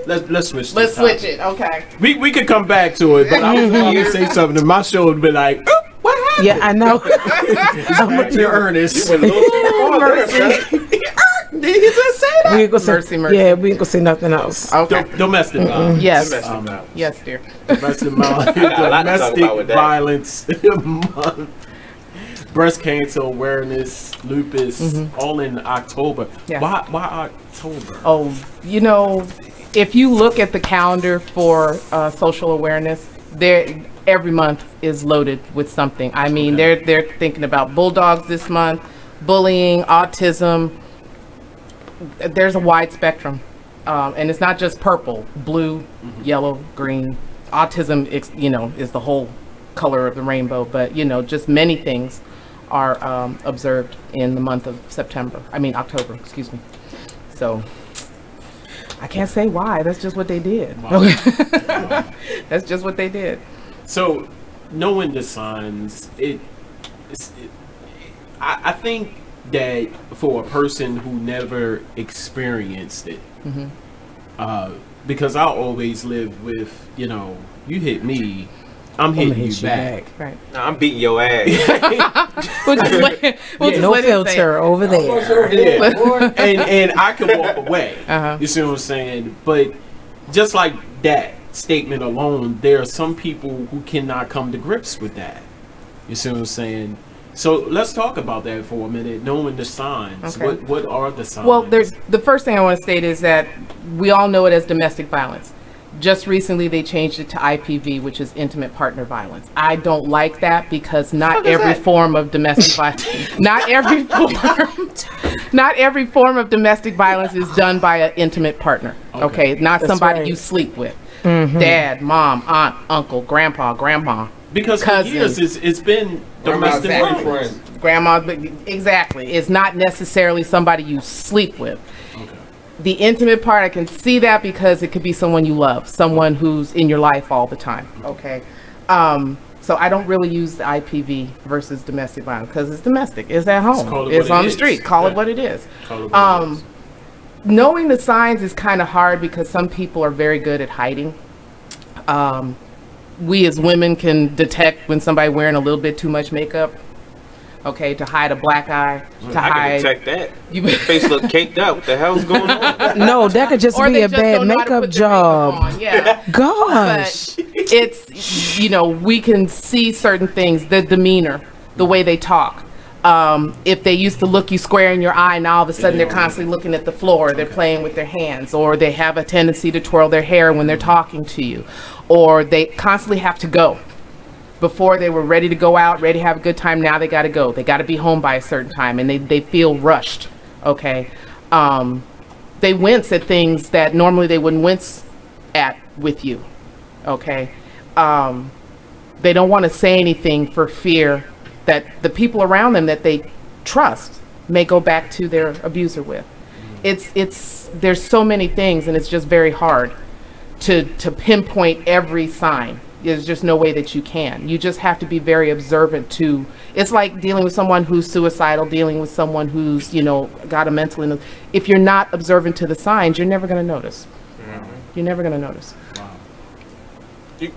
Let's switch. Let's switch it. Okay. We could come back to it, but I was going to say something, and my show would be like, what happened? Yeah, I know. Back to Ernest. Did he just say that? We ain't gonna say, Mercy. Yeah, we ain't gonna say nothing else. Okay. Domestic violence. Yes. Yes, dear. Domestic violence month. Breast cancer awareness, lupus, all in October. Yeah. Why October? Oh, you know, if you look at the calendar for social awareness, every month is loaded with something. I mean, they're thinking about bulldogs this month, bullying, autism. There's a wide spectrum, and it's not just purple, blue, yellow, green. Autism, is the whole color of the rainbow. But just many things are observed in the month of October, excuse me. So I can't say why. That's just what they did. Wow. That's just what they did. So knowing the signs, I think that for a person who never experienced it, because I always live with, you hit me, I'm hitting you back. Right. No, I'm beating your ass. No filter over there. Yeah. and I can walk away. You see what I'm saying? But just like that statement alone, there are some people who cannot come to grips with that. You see what I'm saying? So let's talk about that for a minute, knowing the signs. Okay. What are the signs? Well, the first thing I want to state is that we all know it as domestic violence. Just recently, they changed it to IPV, which is intimate partner violence. I don't like that because not every form of domestic violence, not every form of domestic violence is done by an intimate partner. Okay, not That's somebody right. you sleep with, dad, mom, aunt, uncle, grandpa, grandma. Because cousins. for years it's been domestic violence. Grandma, exactly. It's not necessarily somebody you sleep with. The intimate part, I can see that because it could be someone you love, someone who's in your life all the time. Okay. So I don't really use the IPV versus domestic violence because it's domestic. It's at home. It's on the street. Call it what it is. Knowing the signs is kind of hard because some people are very good at hiding. We as women can detect when somebody wearing a little bit too much makeup. Okay, to hide a black eye, to I hide. can detect that. Your face look caked up. What the hell's going on? No, that could just be a bad makeup job. Yeah. Gosh. But it's, we can see certain things, the demeanor, the way they talk. If they used to look you square in your eye, now all of a sudden they're constantly looking at the floor, they're playing with their hands, or they have a tendency to twirl their hair when they're talking to you, or they constantly have to go. Before they were ready to go out, ready to have a good time, now they got to go. They got to be home by a certain time, and they feel rushed, okay? They wince at things that normally they wouldn't wince at with you, okay? They don't want to say anything for fear that the people around them that they trust may go back to their abuser with. There's so many things, and it's just very hard to pinpoint every sign. There's just no way that you can. You just have to be very observant to, it's like dealing with someone who's suicidal, dealing with someone who's, got a mental illness. If you're not observant to the signs, you're never going to notice. You're never going to notice.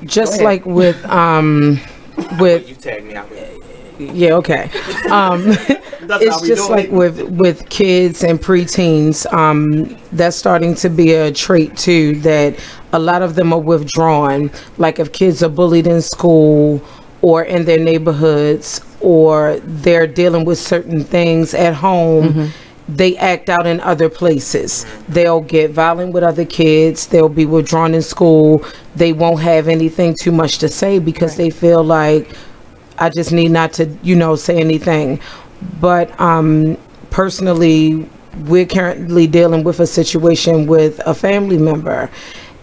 Just like with You tag me out with. Yeah, okay. It's just like with kids and preteens, that's starting to be a trait too, that a lot of them are withdrawn. Like if kids are bullied in school or in their neighborhoods, or they're dealing with certain things at home, they act out in other places. They'll get violent with other kids. They'll be withdrawn in school. They won't have anything too much to say because they feel like, I just need not to, say anything. But personally, we're currently dealing with a situation with a family member,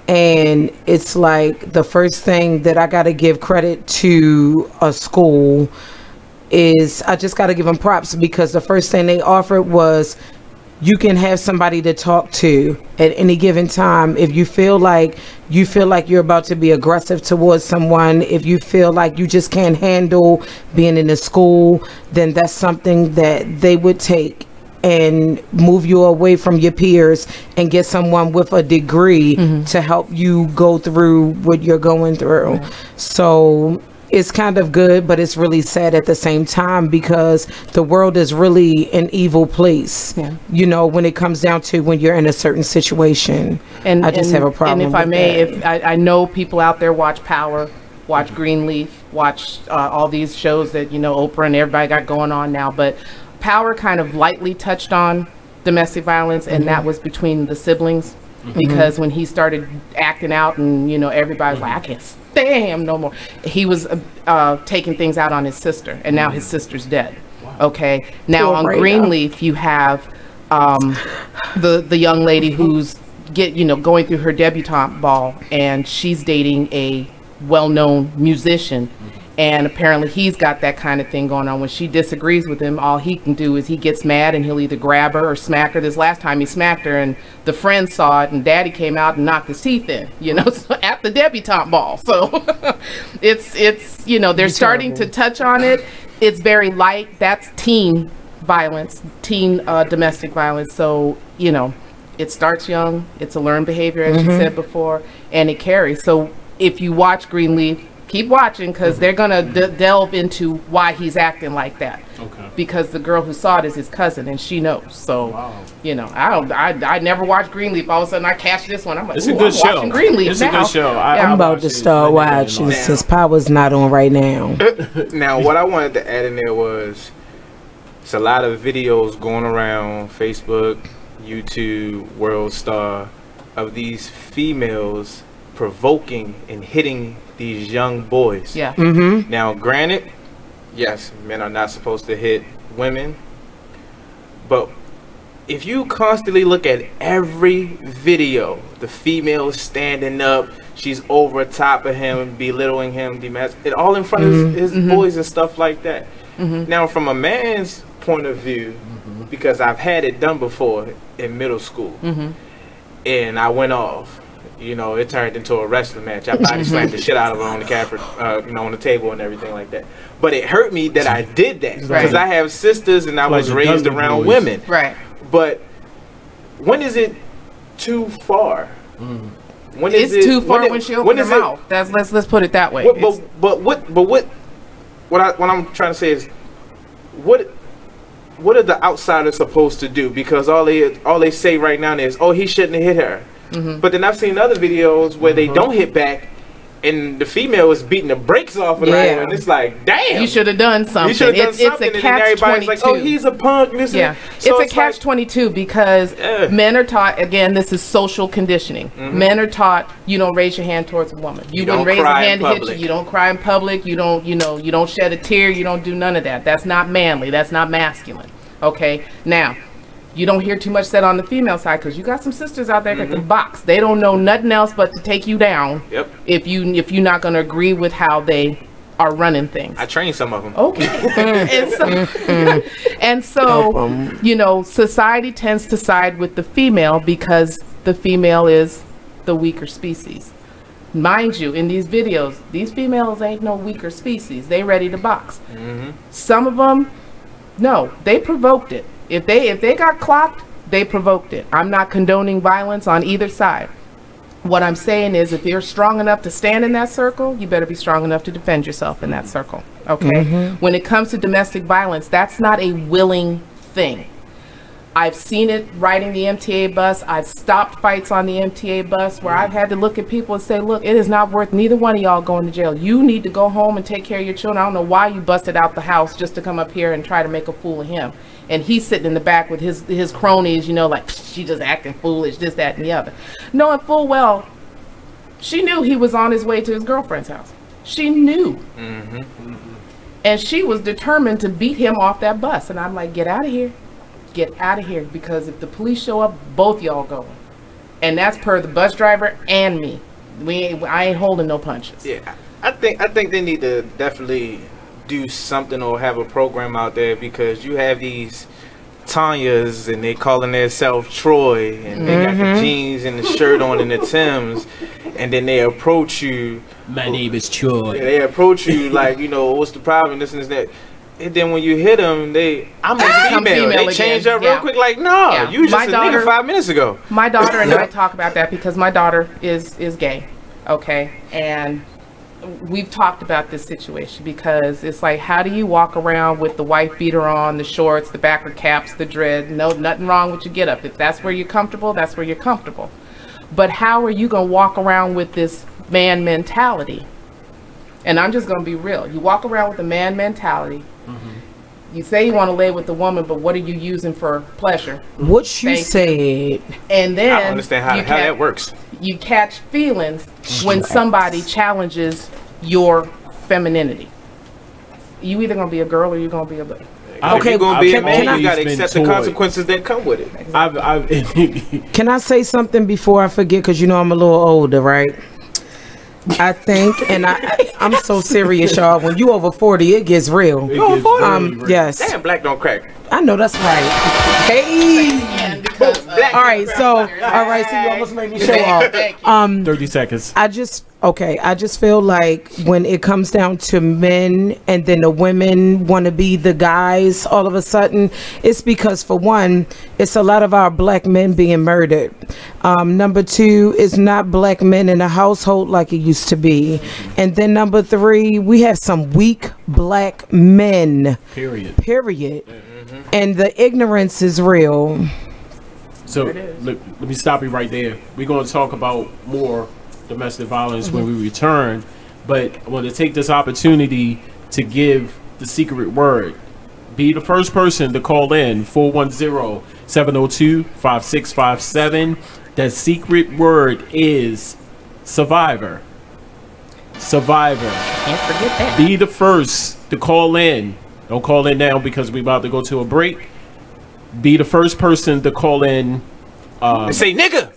and it's like the first thing that I got to give credit to a school is I just got to give them props, because the first thing they offered was you can have somebody to talk to at any given time. If you feel like you're about to be aggressive towards someone, if you feel like you just can't handle being in the school, then that's something that they would take and move you away from your peers and get someone with a degree to help you go through what you're going through. So it's kind of good, but it's really sad at the same time, because the world is really an evil place, you know, when it comes down to when you're in a certain situation. And I just have a problem. And if I may, I know people out there watch Power, watch Greenleaf, watch all these shows that, you know, Oprah and everybody got going on now, but Power kind of lightly touched on domestic violence, and that was between the siblings, because when he started acting out and, you know, everybody's like, I can't stand him no more. He was taking things out on his sister, and now his sister's dead. Okay. Now on Greenleaf, you have the young lady who's going through her debutante ball, and she's dating a well-known musician. And apparently he's got that kind of thing going on. When she disagrees with him, all he can do is he gets mad and he'll either grab her or smack her. This last time he smacked her, and the friend saw it, and daddy came out and knocked his teeth in, you know, so at the debutante ball. So it's you know, they're starting to touch on it. It's very light. That's teen violence, teen domestic violence. So, you know, it starts young. It's a learned behavior, as you said before, and it carries. So if you watch Greenleaf, keep watching, because they're gonna delve into why he's acting like that. Okay. Because the girl who saw it is his cousin, and she knows. So, you know, I never watched Greenleaf. All of a sudden, I catch this one. I'm like, it's a good show. Watching Greenleaf it's now. A good show. I'm about to start watching since Power's not on right now. Now, what I wanted to add in there was, it's a lot of videos going around Facebook, YouTube, World Star, of these females provoking and hitting these young boys. Yeah. Now, granted, yes, men are not supposed to hit women, but if you constantly look at every video, the female is standing up, she's over top of him, belittling him, it all in front of his boys and stuff like that. Now, from a man's point of view, because I've had it done before in middle school, and I went off. You know, it turned into a wrestling match. I body slammed the shit out of her on the you know, on the table and everything like that. But it hurt me that I did that, because I have sisters and I was raised around women. Right. But when is it too far? When it's too far when she opens her mouth. Let's put it that way. What I'm trying to say is, what are the outsiders supposed to do? Because all they say right now is, oh, he shouldn't have hit her. But then I've seen other videos where they don't hit back, and the female is beating the brakes off of her, and it's like, damn, you should have done something. You should have done something. It's a catch-22. Like, oh, he's a punk. So it's a catch-22, because men are taught, again, this is social conditioning. Men are taught, you don't raise your hand towards a woman. You wouldn't raise a hand to hit you. You don't cry in public. You don't, you don't shed a tear. You don't do none of that. That's not manly. That's not masculine. Okay, now. You don't hear too much said on the female side, because you got some sisters out there that can box. They don't know nothing else but to take you down. Yep. If you're not going to agree with how they are running things. I trained some of them. Okay. and so you know, society tends to side with the female, because the female is the weaker species. Mind you, in these videos, these females ain't no weaker species. They ready to box. Some of them, no, they provoked it. If they got clocked, they provoked it. I'm not condoning violence on either side. What I'm saying is, if you're strong enough to stand in that circle, you better be strong enough to defend yourself in that circle. Okay? When it comes to domestic violence, that's not a willing thing. I've seen it riding the MTA bus. I've stopped fights on the MTA bus where I've had to look at people and say, look, it is not worth neither one of y'all going to jail. You need to go home and take care of your children. I don't know why you busted out the house just to come up here and try to make a fool of him. And he's sitting in the back with his cronies, you know, like, she just acting foolish, this, that, and the other. Knowing full well, she knew he was on his way to his girlfriend's house. She knew. And she was determined to beat him off that bus. And I'm like, get out of here. get out of here, because if the police show up, both y'all going. And that's per the bus driver and me. I ain't holding no punches. Yeah, I think they need to definitely do something or have a program out there, because you have these Tanyas and they calling themselves Troy, and they got the jeans and the shirt on and the Timbs, and then they approach you. My name is Troy. Yeah, they approach you like, you know, what's the problem, this and that. And then when you hit them, I'm a female. They change up real quick. Like, no, you just a nigga 5 minutes ago. My daughter and I talk about that because my daughter is gay, okay, and we've talked about this situation, because it's like, how do you walk around with the wife beater on, the shorts, the backward caps, the dread? No, nothing wrong with your get up. If that's where you're comfortable, that's where you're comfortable. But how are you gonna walk around with this man mentality? And I'm just gonna be real. You walk around with a man mentality. You say you want to lay with the woman, but what are you using for pleasure? What you said. And then I don't understand how that works. You catch feelings when somebody challenges your femininity. You either gonna be a girl or you're gonna be a boy. Okay, you're gonna be a man, you gotta accept the consequences that come with it. Can I say something before I forget? Because you know I'm a little older, right? I think, and I'm so serious, y'all. When you over 40, it gets real. You over 40? Yes. Damn, black don't crack. I know that's right. Hey. All right, so you almost made me show off. 30 seconds. I just feel like when it comes down to men and then the women want to be the guys all of a sudden, it's because, for one, it's a lot of our black men being murdered. Number two, it's not black men in the household like it used to be. And then number three, we have some weak black men. Period. And the ignorance is real. So let me stop you right there. We're going to talk about more domestic violence when we return, but I want to take this opportunity to give the secret word. Be the first person to call in, 410-702-5657. The secret word is survivor. Survivor. Can't forget that. Be the first to call in. Don't call in now because we're about to go to a break. Be the first person to call in. Say nigga.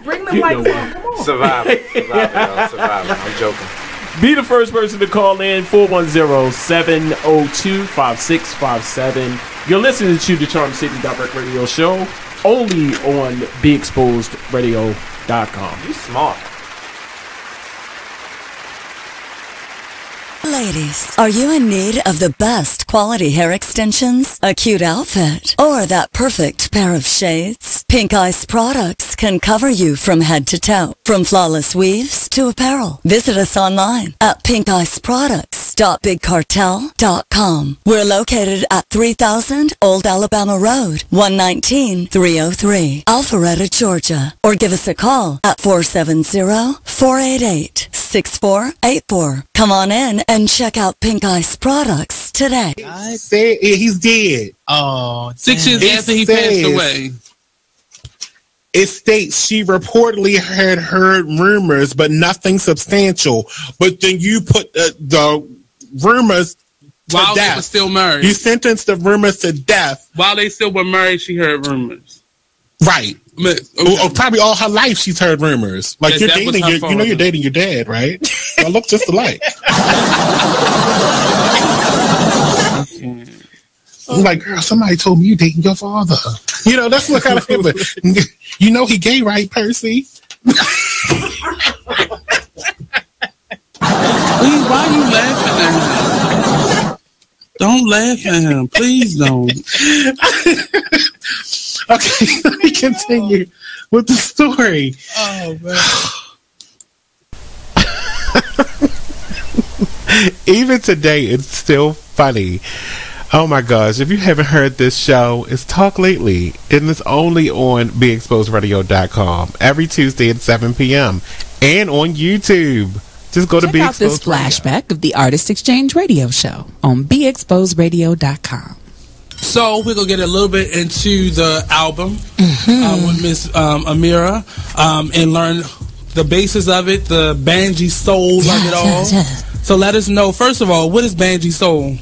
Bring the mics on. Come on. Survivor. I'm joking. Be the first person to call in, 410-702-5657. You're listening to the Charm City Direct Radio Show, only on BeExposedRadio.com. You smart. Ladies, are you in need of the best quality hair extensions, a cute outfit, or that perfect pair of shades? Pink Ice products can cover you from head to toe, from flawless weaves to apparel. Visit us online at pinkiceproducts.bigcartel.com. We're located at 3000 Old Alabama Road, 119-303, Alpharetta, Georgia. Or give us a call at 470-488-6484. Come on in and check out Pink Ice products today. I said he's dead. Oh, 6 years after he passed away. It states she reportedly had heard rumors, but nothing substantial. But then you put the rumors to while death. They were still married. You sentenced the rumors to death. While they still were married, she heard rumors. Right. Okay. Probably all her life she's heard rumors. Like you're dating, you're dating your dad, right? Y'all look just alike. I'm like, girl, somebody told me you dating your father. You know, that's what kind of people. You know he gay, right, Percy? Please, why are you laughing at him? Don't laugh at him. Please don't. Okay, let me continue with the story. Oh, man. Even today, it's still funny. Oh my gosh, if you haven't heard this show, it's Talk Lately, and it's only on BeExposedRadio.com every Tuesday at 7 p.m. and on YouTube. Just go to Check out this flashback of the Artist Exchange Radio Show on BeExposedRadio.com. So we're going to get a little bit into the album with Miss Amira and learn the basis of it, the Banji soul of it all. So let us know, first of all, what is Banji soul?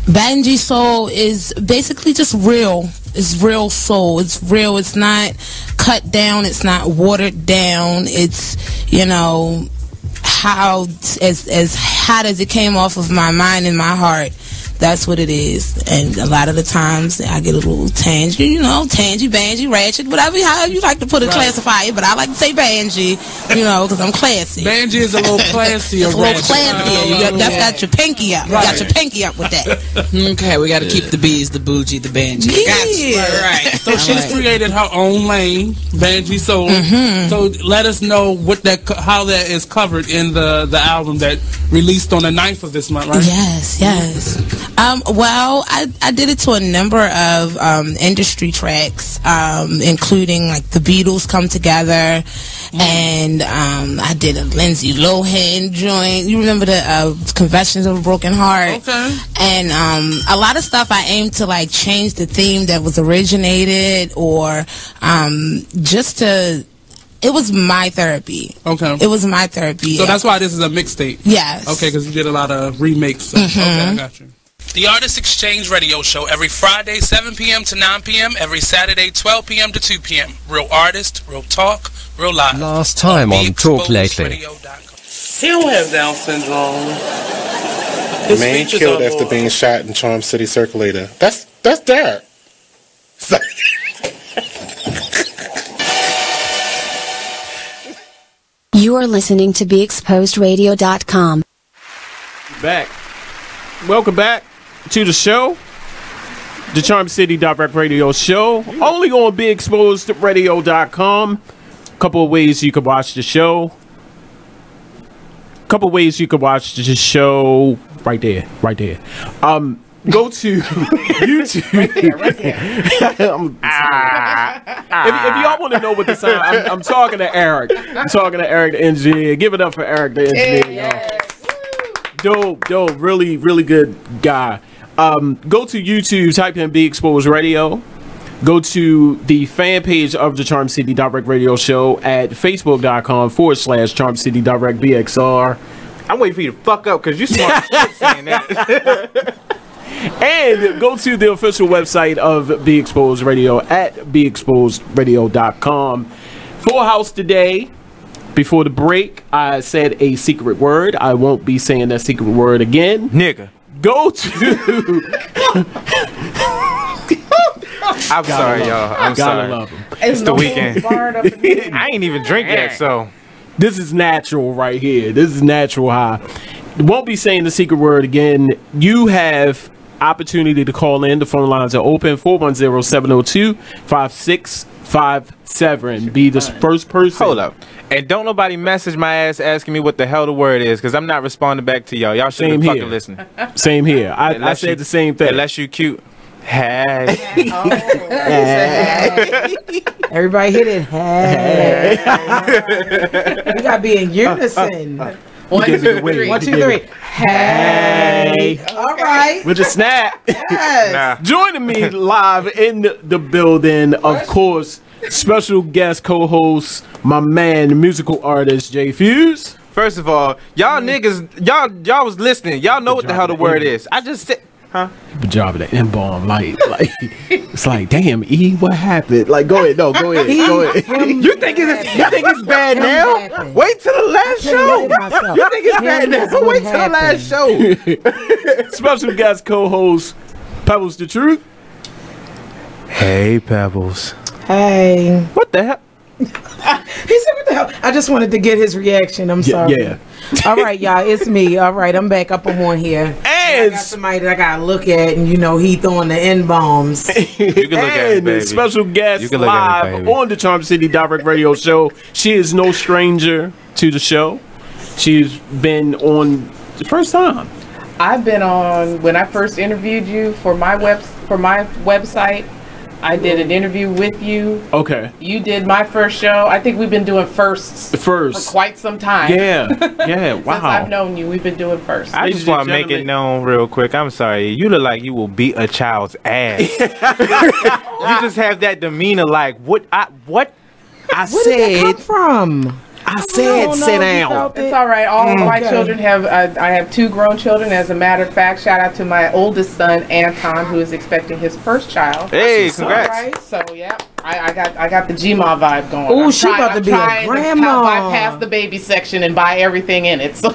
Banji soul is basically just real. It's real soul. It's real. It's not cut down. It's not watered down. It's, you know, how as hot as it came off of my mind and my heart. That's what it is. And a lot of the times I get a little tangy, you know, banji, ratchet, whatever, how you like to put it, classify it, but I like to say banji, you know, because I'm classy. Banji is a little classier. It's a little classier. That's got your pinky up. Right. You got your pinky up with that. Okay, we got to keep the bees, the bougie, the banji. Yeah. Right. So she's created her own lane, Banji Soul. So let us know what how that is covered in the album that released on the 9th of this month, right? Yes. Well, I did it to a number of industry tracks, including like the Beatles come together, and I did a Lindsay Lohan joint. You remember the Confessions of a Broken Heart? Okay. And a lot of stuff I aimed to like change the theme that was originated, or just to. It was my therapy. Okay. It was my therapy. So that's why this is a mixtape. Yes. Okay, because you did a lot of remakes. Okay, I got you. The Artist Exchange Radio Show every Friday, 7 p.m. to 9 p.m. Every Saturday, 12 p.m. to 2 p.m. Real artist, real talk, real live. Last time on Talk Lately. He don't have Down syndrome. The man killed after being shot in Charm City Circulator. That's Derek. You are listening to BeExposedRadio.com. Back. Welcome back to the show. The Charm City Direct Radio Show. Only on BeExposedRadio.com. Couple of ways you can watch the show. Right there. Go to YouTube. If y'all want to know what the sound, I'm talking to Eric. I'm talking to Eric, the engineer. Give it up for Eric, the engineer. Dope, really good guy. Go to YouTube, type in Be Exposed Radio. Go to the fan page of the Charm City Direct Radio Show at facebook.com/Charm City Direct BXR. I'm waiting for you to fuck up because you smart shit saying that. And go to the official website of Be Exposed Radio at BeExposedRadio.com. Full house today. Before the break, I said a secret word. I won't be saying that secret word again. Nigga. Go to... I'm sorry, y'all. I'm sorry. Love him. It's the weekend. I ain't even drink yet, so... This is natural right here. This is natural high. Won't be saying the secret word again. You have opportunity to call in. The phone lines are open. 410-702-5657. Be the first person. Hold up. And don't nobody message my ass asking me what the hell the word is, because I'm not responding back to y'all. Y'all should be fucking listening. Same here. I said the same thing. Unless you cute. Hey. Everybody hit it. Hey. We gotta be in unison. 1, 2, 3. 1, 2, 3. Hey. All right. With a snap. Yes. Nah. Joining me live in the building, of course, special guest co-host, my man, the musical artist J-Fuze. First of all, y'all niggas, y'all was listening. Y'all know what the hell the word is. I just said, huh? Good job of that M-bomb. Like, it's like, damn, E, what happened? Like, go ahead. No, go ahead. You think it's bad now? Wait till the last show. You think it's bad now? Wait till the last show. Special guest co-host, Pebbles the Truth. Hey, Pebbles. Hey. What the hell? He said, what the hell? I just wanted to get his reaction. I'm sorry. Yeah. All right, y'all. It's me. All right. I'm back up on here. And I got somebody that I got to look at, and, you know, he throwing the N-bombs. You can look at it, baby. Special guest live on the Charm City Direct Radio Show. She is no stranger to the show. She's been on the first time. I've been on when I first interviewed you for my website. I did an interview with you. Okay. You did my first show. I think we've been doing firsts for quite some time. Yeah. Wow. Since I've known you, we've been doing firsts. I just want to make it known real quick. I'm sorry. You look like you will beat a child's ass. You just have that demeanor like, what I Where did that come from? I said sit down. It's all right. All of my children have. I have 2 grown children. As a matter of fact, shout out to my oldest son Anton, who is expecting his first child. Hey, congrats! Right. So yeah, I got the Gma vibe going. Oh, she about to be a grandma. Bypass the baby section and buy everything in it. So.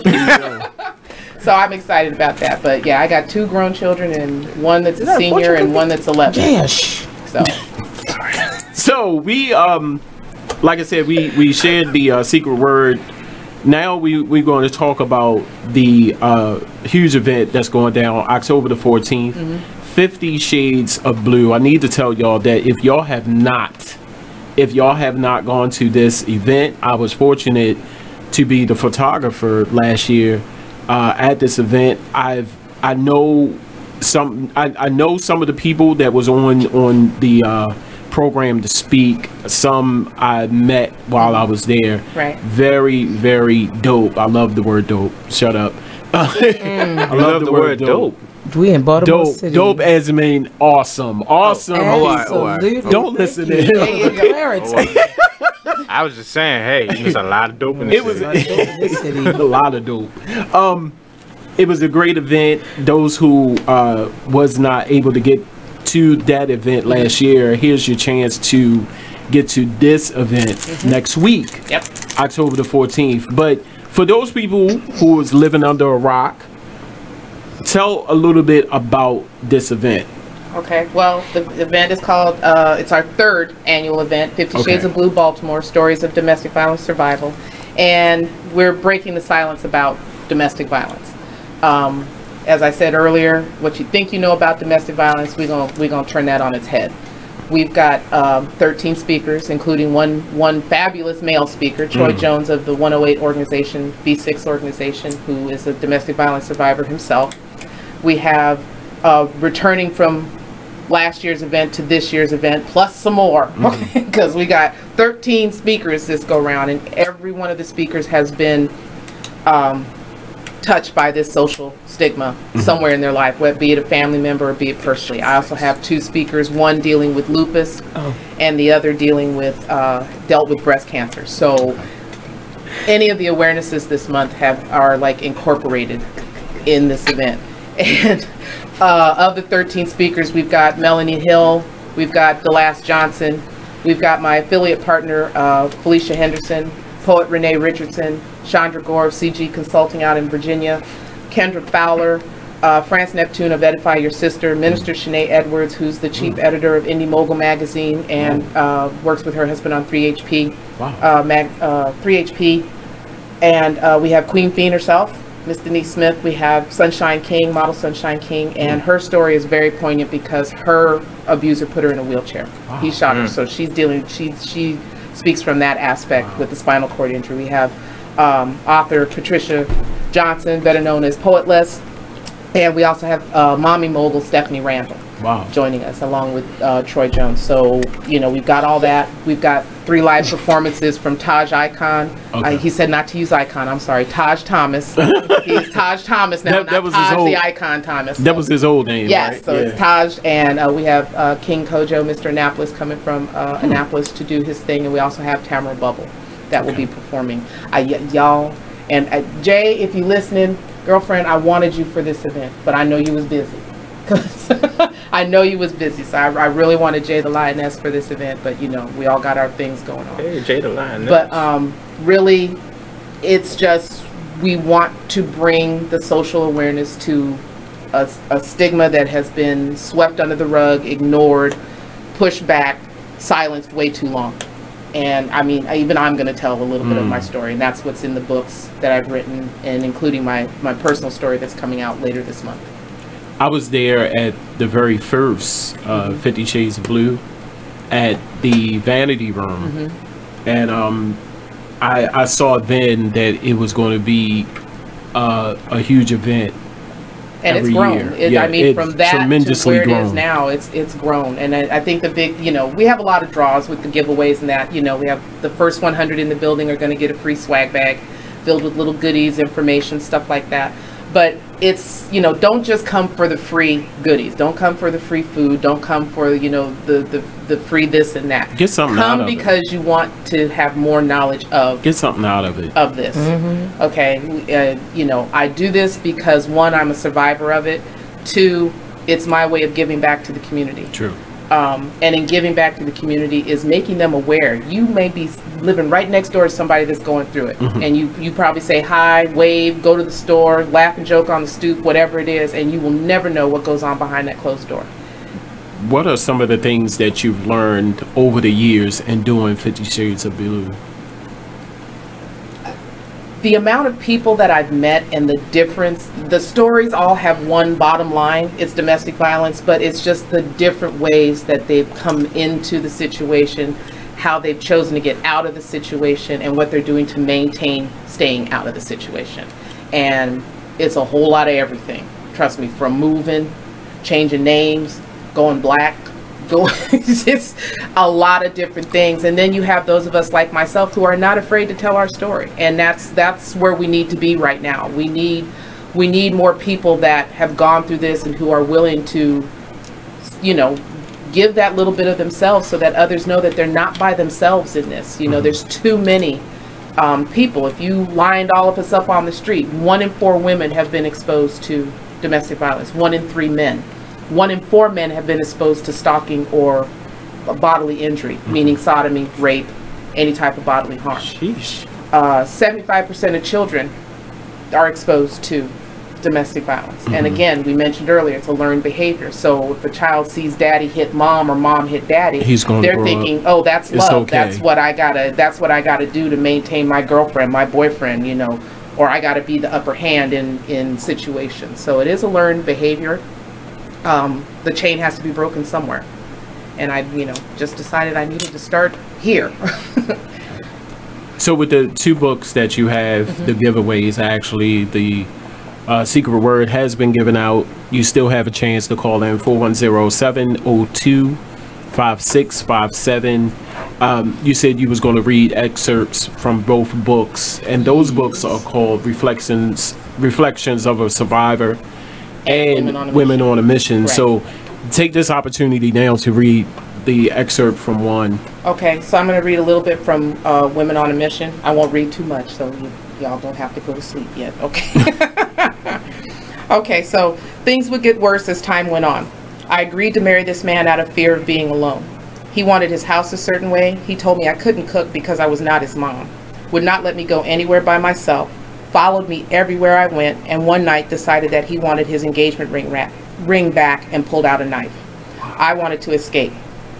So I'm excited about that. But yeah, I got 2 grown children and one that's a senior and one that's 11. Yes. So we like I said, we shared the secret word. Now we're going to talk about the huge event that's going down October the 14th. 50 Shades of Blue. I need to tell y'all that if y'all have not gone to this event, I was fortunate to be the photographer last year at this event. I know some of the people that was on the program to speak. Some I met while I was there. Right. Very, very dope. I love the word dope. Shut up. I love the word dope. We in Baltimore City. Dope as in mean awesome. Awesome. Don't listen to him. I was just saying, hey, there's a lot of dope in this city. A lot of dope. It was a great event. Those who was not able to get to that event last year, here's your chance to get to this event next week. Yep. October the 14th. But for those people who is living under a rock, tell a little bit about this event. Okay, well, the event is called, it's our 3rd annual event, 50 Shades of Blue Baltimore, Stories of Domestic Violence Survival. And we're breaking the silence about domestic violence. As I said earlier, what you think you know about domestic violence, we're gonna turn that on its head. We've got 13 speakers, including one fabulous male speaker, Troy Jones of the 108 organization, B6 organization, who is a domestic violence survivor himself. We have returning from last year's event to this year's event, plus some more, because we got 13 speakers this go round, and every one of the speakers has been touched by this social stigma somewhere in their life, whether be it a family member or be it personally. I also have 2 speakers, one dealing with lupus and the other dealing with dealt with breast cancer. So any of the awarenesses this month are like incorporated in this event. And of the 13 speakers, we've got Melanie Hill, we've got DeLast Johnson, we've got my affiliate partner Felicia Henderson, poet Renee Richardson, Chandra Gore of CG Consulting out in Virginia, Kendra Fowler, France Neptune of Edify Your Sister, Minister Shanae Edwards, who's the chief editor of Indie Mogul magazine and works with her husband on 3HP. 3HP. And we have Queen Fiend herself, Miss Denise Smith. We have Sunshine King, model Sunshine King, and her story is very poignant because her abuser put her in a wheelchair. He shot her, so she's dealing. She speaks from that aspect with the spinal cord injury. We have author Patricia Johnson, better known as Poetless, and we also have mommy mogul Stephanie Randall joining us along with Troy Jones. So we've got all that. We've got 3 live performances from Taj Icon. He said not to use Icon. I'm sorry, Taj Thomas. He's Taj Thomas now, not Taj the Icon Thomas. That was his old name. Yes, right? so it's Taj, and we have King Kojo, Mr. Annapolis, coming from Annapolis to do his thing, and we also have Tamara Bubble that will be performing. Y'all, and Jay, if you listening, girlfriend, I wanted you for this event, but I know you was busy. I know you was busy, so I really wanted Jay the Lioness for this event, but we all got our things going on. Hey, Jay the Lioness. But really, it's just we want to bring the social awareness to a stigma that has been swept under the rug, ignored, pushed back, silenced way too long. And I mean, even I'm going to tell a little bit of my story, and that's what's in the books that I've written, and including my personal story that's coming out later this month. I was there at the very first 50 Shades of Blue at the Vanity Room, and I saw then that it was going to be a huge event. And it's grown. I mean, from that to where it is now, it's grown. And I think the big, we have a lot of draws with the giveaways and that. We have the first 100 in the building are going to get a free swag bag filled with little goodies, information, stuff like that. But it's, you know, don't just come for the free goodies. Don't come for the free food. Don't come for, you know, the free this and that. Get something out of it. Come because you want to have more knowledge of. Get something out of it. Of this. Okay. You know, I do this because, one, I'm a survivor of it. Two, it's my way of giving back to the community. True. And in giving back to the community is making them aware. You may be living right next door to somebody that's going through it. And you probably say hi, wave, go to the store, laugh and joke on the stoop, whatever it is, and you will never know what goes on behind that closed door. What are some of the things that you've learned over the years in doing 50 Shades of Blue? The amount of people that I've met and the difference, the stories all have one bottom line. It's domestic violence, but it's just the different ways that they've come into the situation, how they've chosen to get out of the situation, and what they're doing to maintain staying out of the situation. And it's a whole lot of everything. Trust me, from moving, changing names, going black, it's a lot of different things. And then you have those of us like myself who are not afraid to tell our story, and that's where we need to be right now. We need more people that have gone through this and who are willing to, you know, give that little bit of themselves so that others know that they're not by themselves in this. You know, there's too many people. If you lined all of us up on the street, 1 in 4 women have been exposed to domestic violence, 1 in 3 men. 1 in 4 men have been exposed to stalking or bodily injury, meaning sodomy, rape, any type of bodily harm. 75% of children are exposed to domestic violence. And again, we mentioned earlier, it's a learned behavior. So if a child sees daddy hit mom or mom hit daddy, they're thinking, oh, that's love. Okay. That's what I gotta do to maintain my girlfriend, my boyfriend, you know, or I gotta be the upper hand in situations. So it is a learned behavior. The chain has to be broken somewhere, and I, you know, just decided I needed to start here. So with the 2 books that you have, the giveaways, actually, the secret word has been given out. You still have a chance to call in 410-702-5657. You said you was going to read excerpts from both books, and those books are called Reflections of a Survivor and Women on a Mission. Right. So take this opportunity now to read the excerpt from one. Okay, so I'm going to read a little bit from Women on a Mission. I won't read too much, so y'all don't have to go to sleep yet. Okay. Okay, so things would get worse as time went on. I agreed to marry this man out of fear of being alone. He wanted his house a certain way. He told me I couldn't cook because I was not his mom. Would not let me go anywhere by myself. Followed me everywhere I went, and one night decided that he wanted his engagement ring back and pulled out a knife. I wanted to escape.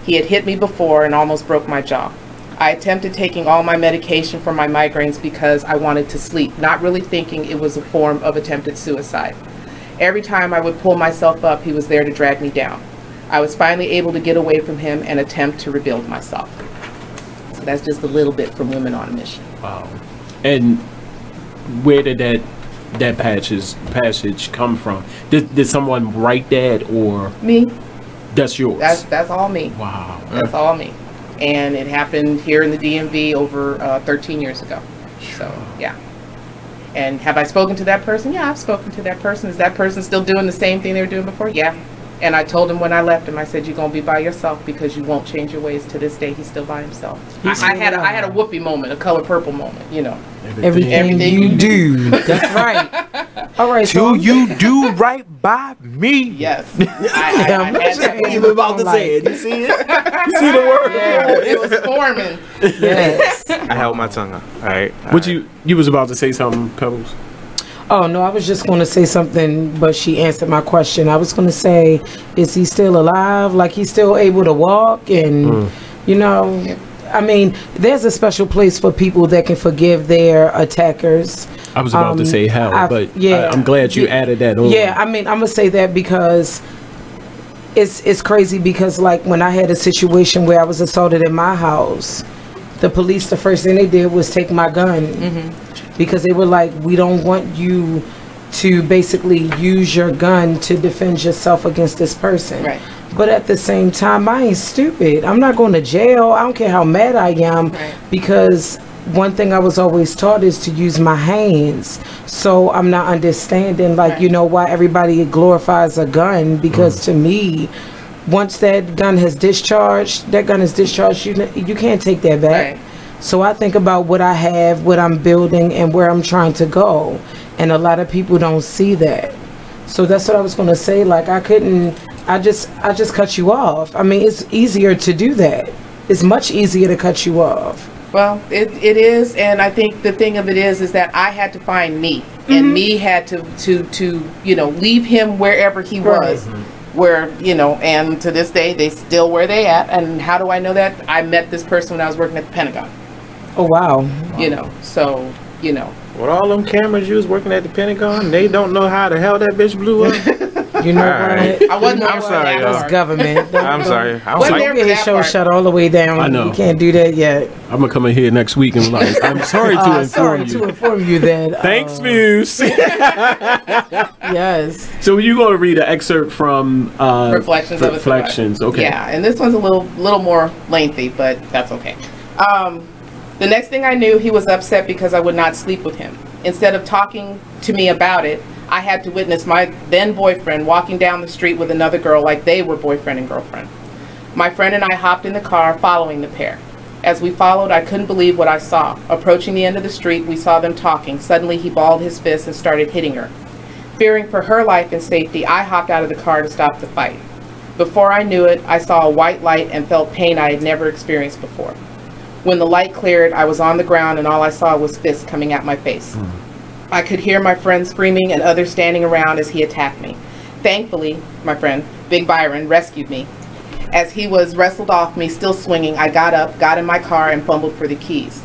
He had hit me before and almost broke my jaw. I attempted taking all my medication for my migraines because I wanted to sleep, not really thinking it was a form of attempted suicide. Every time I would pull myself up, he was there to drag me down. I was finally able to get away from him and attempt to rebuild myself. So that's just a little bit from Women on a Mission. Wow. And where did that passage come from? Did someone write that, or me? That's yours. That's all me. Wow. That's all me. And it happened here in the DMV over 13 years ago. So yeah. And have I spoken to that person? Yeah, I've spoken to that person. Is that person still doing the same thing they were doing before? Yeah. And I told him when I left him, I said, you're going to be by yourself because you won't change your ways. To this day, he's still by himself. I had a Whoopi moment, a Color Purple moment, you know. Everything you do. That's right. All right. So you do right by me. Yes. You were about to say it. You see it? You see the word? Yeah, it was forming. Yes. I held my tongue up. All right. What you was about to say something, Pebbles? Oh, no, I was just going to say something, but she answered my question. I was going to say, is he still alive? Like, he's still able to walk? And, you know, I mean, there's a special place for people that can forgive their attackers. I was about to say hell, but yeah, I'm glad you added that on. Yeah, I mean, I'm going to say that because it's crazy because, like, when I had a situation where I was assaulted in my house, the police, the first thing they did was take my gun. Because they were like, we don't want you to basically use your gun to defend yourself against this person. Right. But at the same time, I ain't stupid. I'm not going to jail. I don't care how mad I am because one thing I was always taught is to use my hands. So I'm not understanding, like, you know, why everybody glorifies a gun, because to me, once that gun is discharged, you can't take that back. So I think about what I have, what I'm building, and where I'm trying to go. And a lot of people don't see that. So that's what I was going to say. Like, I just cut you off. I mean, it's easier to do that. It's much easier to cut you off. Well, it is, and I think the thing of it is that I had to find me, and me had to you know, leave him wherever he was, where, you know, and to this day they still where they at. And how do I know that? I met this person when I was working at the Pentagon. Oh wow. You know, so you know. With all them cameras you was working at the Pentagon, they don't know how the hell that bitch blew up. You know what? I wasn't. I'm sorry, y'all. It's government. I'm sorry. I was Don't like, get his show shut all the way down. I know. You can't do that yet. I'm gonna come in here next week and like, I'm sorry to inform you that. Thanks, Muse. Yes. So you're gonna read an excerpt from Reflections of a Survivor. Reflections. Okay. Yeah, and this one's a little more lengthy, but that's okay. The next thing I knew, he was upset because I would not sleep with him. Instead of talking to me about it, I had to witness my then boyfriend walking down the street with another girl like they were boyfriend and girlfriend. My friend and I hopped in the car following the pair. As we followed, I couldn't believe what I saw. Approaching the end of the street, we saw them talking. Suddenly, he balled his fist and started hitting her. Fearing for her life and safety, I hopped out of the car to stop the fight. Before I knew it, I saw a white light and felt pain I had never experienced before. When the light cleared, I was on the ground and all I saw was fists coming at my face. I could hear my friend screaming and others standing around as he attacked me. Thankfully, my friend, Big Byron, rescued me. As he was wrestled off me, still swinging, I got up, got in my car, and fumbled for the keys.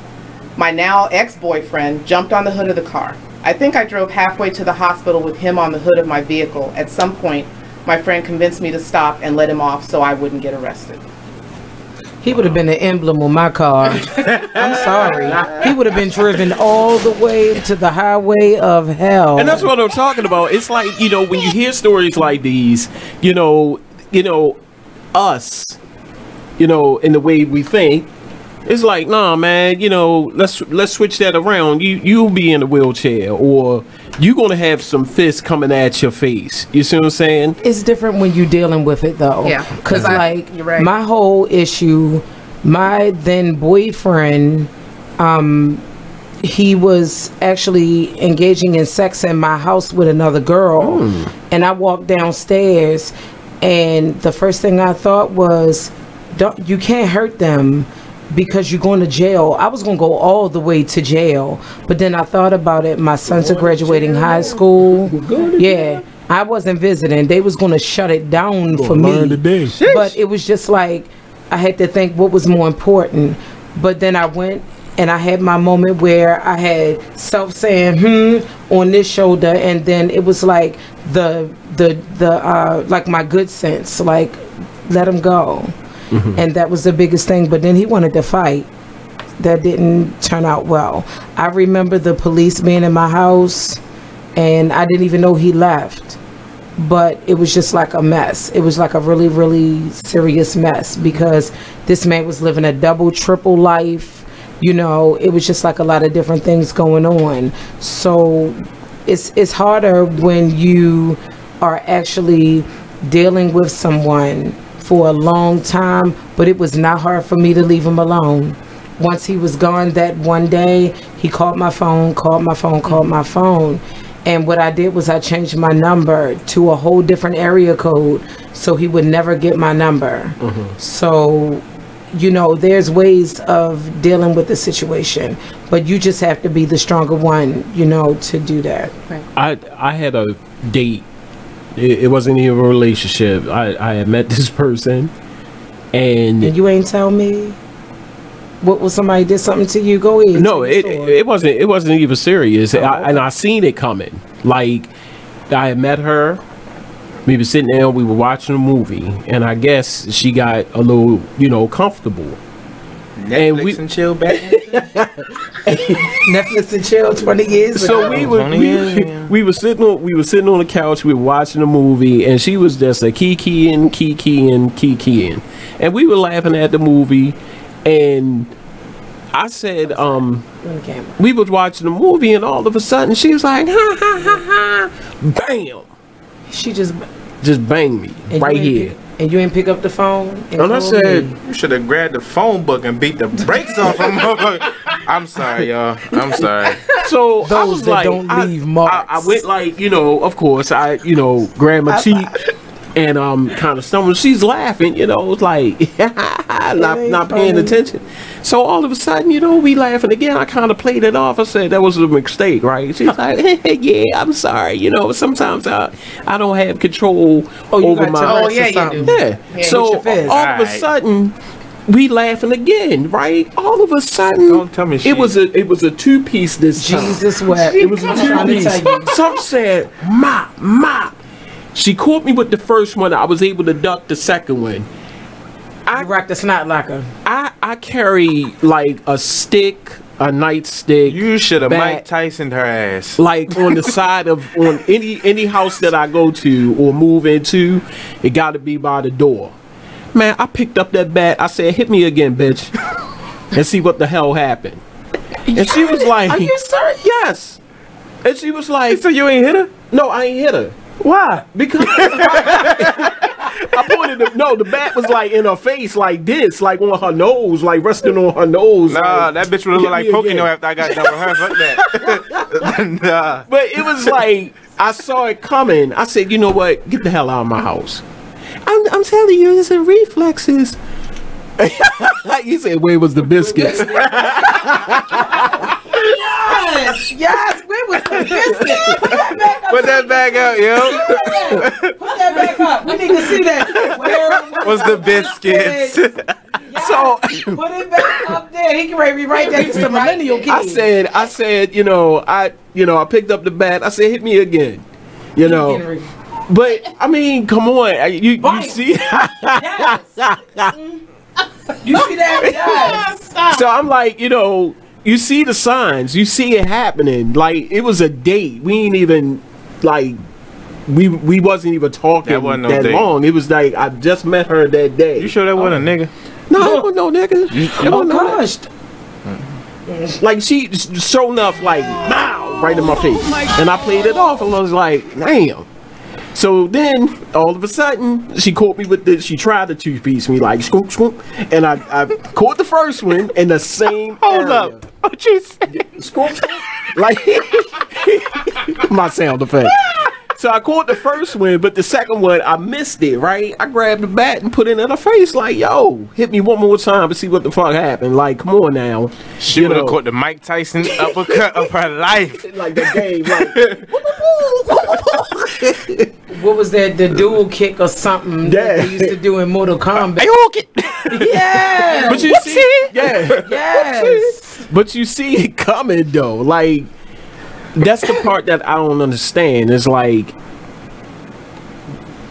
My now ex-boyfriend jumped on the hood of the car. I think I drove halfway to the hospital with him on the hood of my vehicle. At some point, my friend convinced me to stop and let him off so I wouldn't get arrested. He would have been the emblem on my car. I'm sorry. He would have been driven all the way to the highway of hell. And that's what I'm talking about. It's like, you know, when you hear stories like these, you know, us, you know, in the way we think, it's like, nah, man, you know, let's switch that around. You'll be in a wheelchair, or you're gonna have some fists coming at your face. You see what I'm saying? It's different when you're dealing with it, though. Yeah, because like you're right. My whole issue, my then boyfriend, he was actually engaging in sex in my house with another girl, and I walked downstairs, and the first thing I thought was, you can't hurt them, because you're going to jail. I was going to go all the way to jail. But then I thought about it. My sons are graduating high school. Yeah. I wasn't visiting. They was going to shut it down for me. But it was just like, I had to think what was more important. But then I went and I had my moment where I had self saying, on this shoulder. And then it was like the like my good sense, like, let him go. And that was the biggest thing. But then he wanted to fight. That didn't turn out well. I remember the police being in my house, and I didn't even know he left. But it was just like a mess. It was like a really, really serious mess, because this man was living a double, triple life. You know, it was just like a lot of different things going on. So it's harder when you are actually dealing with someone for a long time, but it was not hard for me to leave him alone. Once he was gone that one day, he called my phone, and what I did was I changed my number to a whole different area code so he would never get my number. So, you know, there's ways of dealing with the situation, but you just have to be the stronger one, you know, to do that. I had a date. It wasn't even a relationship. I had met this person, and you ain't tell me. What was, somebody did something to you? Go ahead. No, it wasn't even serious. And I seen it coming. Like, I had met her. We were sitting there. We were watching a movie, and I guess she got a little, you know, comfortable. Netflix and chill back. Netflix and chill 20 years so ago. we were sitting on the couch, we were watching a movie, and she was just a kikiing, and we were laughing at the movie, and I said, we was watching the movie, and all of a sudden she was like, ha ha ha ha, bam. She just banged me right here. And you ain't pick up the phone? And I said, you should have grabbed the phone book and beat the brakes off him. I'm sorry, y'all. I'm sorry. So those I was that like, don't leave marks. I went like, of course, I grabbed my cheek and kind of stumbled. She's laughing, it was like not paying attention. So all of a sudden, we laughing again. I kind of played it off. I said that was a mistake, right? She's like, yeah, I'm sorry. Sometimes I don't have control over my. Oh yeah, you do. Yeah. So all of a sudden, we laughing again, right? All of a sudden, don't tell me it was a 2-piece this time. Jesus wept. It was a 2-piece. Some said, mop. She caught me with the first one. I was able to duck the second one. I rocked the snot locker. I carry like a stick, a nightstick. You should have Mike Tyson her ass. Like on the side of any house that I go to or move into, it got to be by the door. Man, I picked up that bat. I said, "Hit me again, bitch," and see what the hell happened. And she was like, "Are you serious?" Yes. And she was like, "So you ain't hit her?" No, I ain't hit her. Why? Because I pointed the bat was like in her face like this, like on her nose, like resting on her nose. Nah, like, that bitch would look like Pokino after I got done with her. Fuck that. Nah. But it was like, I saw it coming. I said, you know what? Get the hell out of my house. I'm telling you, it's a reflexes. You said, where was the biscuits? Yes, where was the biscuit? Put that back up, yo. Put that back up. We need to see that. Where was the biscuits? Yes. So put it back up there. He can rewrite that to the millennial kid. I said, I picked up the bat. I said, hit me again. But I mean, come on, you see? Yes. You see that? Yes. So I'm like, you see the signs, you see it happening. Like it was a date. We ain't even like we wasn't even talking that long. It was like I just met her that day. You sure that wasn't a nigga? No, it wasn't no nigga. Oh gosh. Like she showed enough like wow right in my face, and I played it off and I was like, damn. So then, all of a sudden, she caught me with she tried to 2-piece me, like, scoop, scoop. And I caught the first one in the same Hold up. What you say? Scoop, scoop. Like, my sound effect. So I caught the first one, but the second one, I missed it, right? I grabbed the bat and put it in her face, like, yo, hit me one more time to see what the fuck happened. Like, come on now. She would have caught the Mike Tyson uppercut of her life. Like the game, like. What was that? The dual kick or something that they used to do in Mortal Kombat. Yeah. But you see, yes. But you see it coming though. Like that's the part that I don't understand. It's like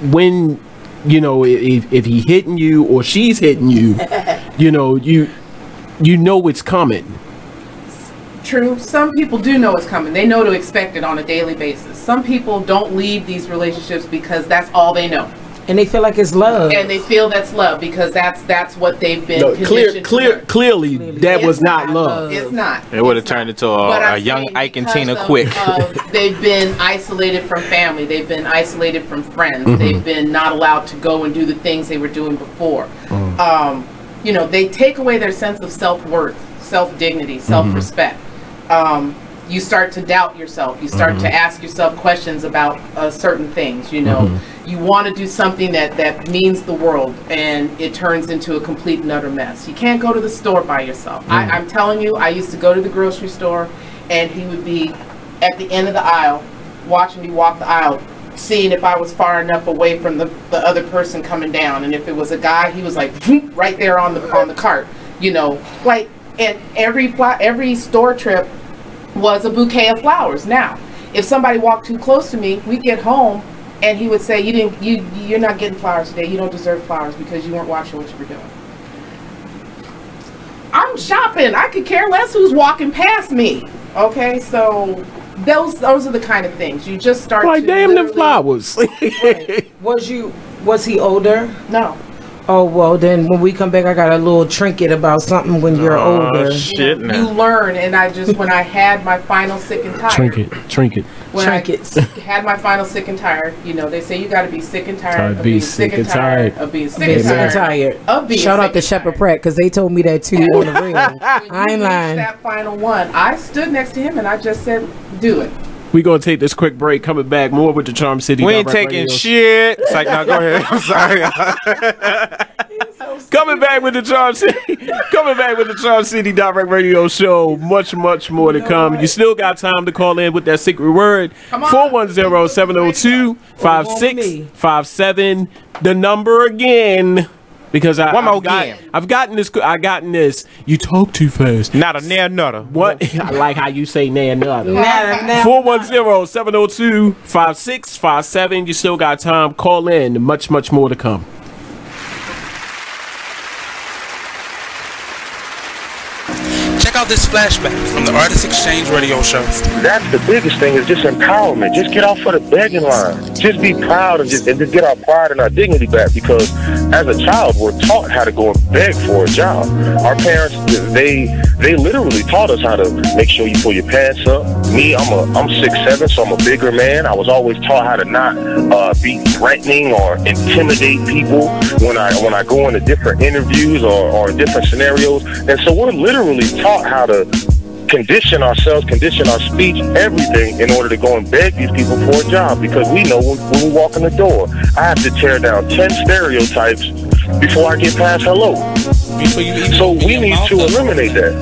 when if he hitting you or she's hitting you, you know it's coming. True. Some people do know it's coming. They know to expect it on a daily basis. Some people don't leave these relationships because that's all they know. And they feel like it's love. And they feel that's love because that's what they've been conditioned to learn. Clearly, that was not love. It's not. It would have turned into a young Ike and Tina quick. They've been isolated from family. They've been isolated from friends. Mm-hmm. They've been not allowed to go and do the things they were doing before. They take away their sense of self-worth, self-dignity, self-respect. You start to doubt yourself. You start to ask yourself questions about certain things. You want to do something that means the world, and it turns into a complete and utter mess. You can't go to the store by yourself. I'm telling you, I used to go to the grocery store, and he would be at the end of the aisle, watching me walk the aisle, seeing if I was far enough away from the other person coming down. And if it was a guy, he was like right there on the cart. And every store trip was a bouquet of flowers. Now, if somebody walked too close to me, we'd get home and he would say, you're not getting flowers today. You don't deserve flowers because you weren't watching what you were doing. I'm shopping. I could care less who's walking past me. Okay, so those are the kind of things you just start like to damn them flowers. Right. Was he older? No. Oh, well, then when we come back, I got a little trinket about something when you're older. Shit, you learn, and when I had my final sick and tired. Trinket. When Trinkets. I had my final sick and tired, they say you got to be sick and tired of being sick and tired of being sick and tired of being Shout out to Shepherd Pratt, because they told me that too on the real. I ain't lying. That final one, I stood next to him and I just said, do it. We gonna take this quick break. Coming back, more with the Charm City. We ain't taking shit. It's like, no, go ahead. I'm sorry. Coming back with the Charm City. Coming back with the Charm City Direct Radio Show. Much more to come. You still got time to call in with that secret word. 410-702-5657. The number again. Because I've gotten this. You talk too fast. Not a nair nutter. What? I like how you say nair nutter. 410-702-5657. You still got time. Call in. Much more to come. Check out this flashback from the Artist Exchange Radio Show. That's the biggest thing, is just empowerment. Just get off of the begging line. Just be proud and just get our pride and our dignity back, because as a child, we're taught how to go and beg for a job. Our parents, they literally taught us how to make sure you pull your pants up. Me, I'm 6'7", so I'm a bigger man. I was always taught how to not be threatening or intimidate people when I go into different interviews or different scenarios. And so we're literally taught how to condition ourselves, condition our speech, everything, in order to go and beg these people for a job, because we know when we walk in the door, I have to tear down 10 stereotypes before I get past hello. So we need to eliminate that.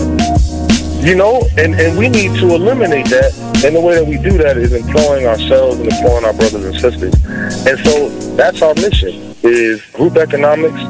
And we need to eliminate that, and the way that we do that is employing ourselves and employing our brothers and sisters. And so that's our mission, is group economics,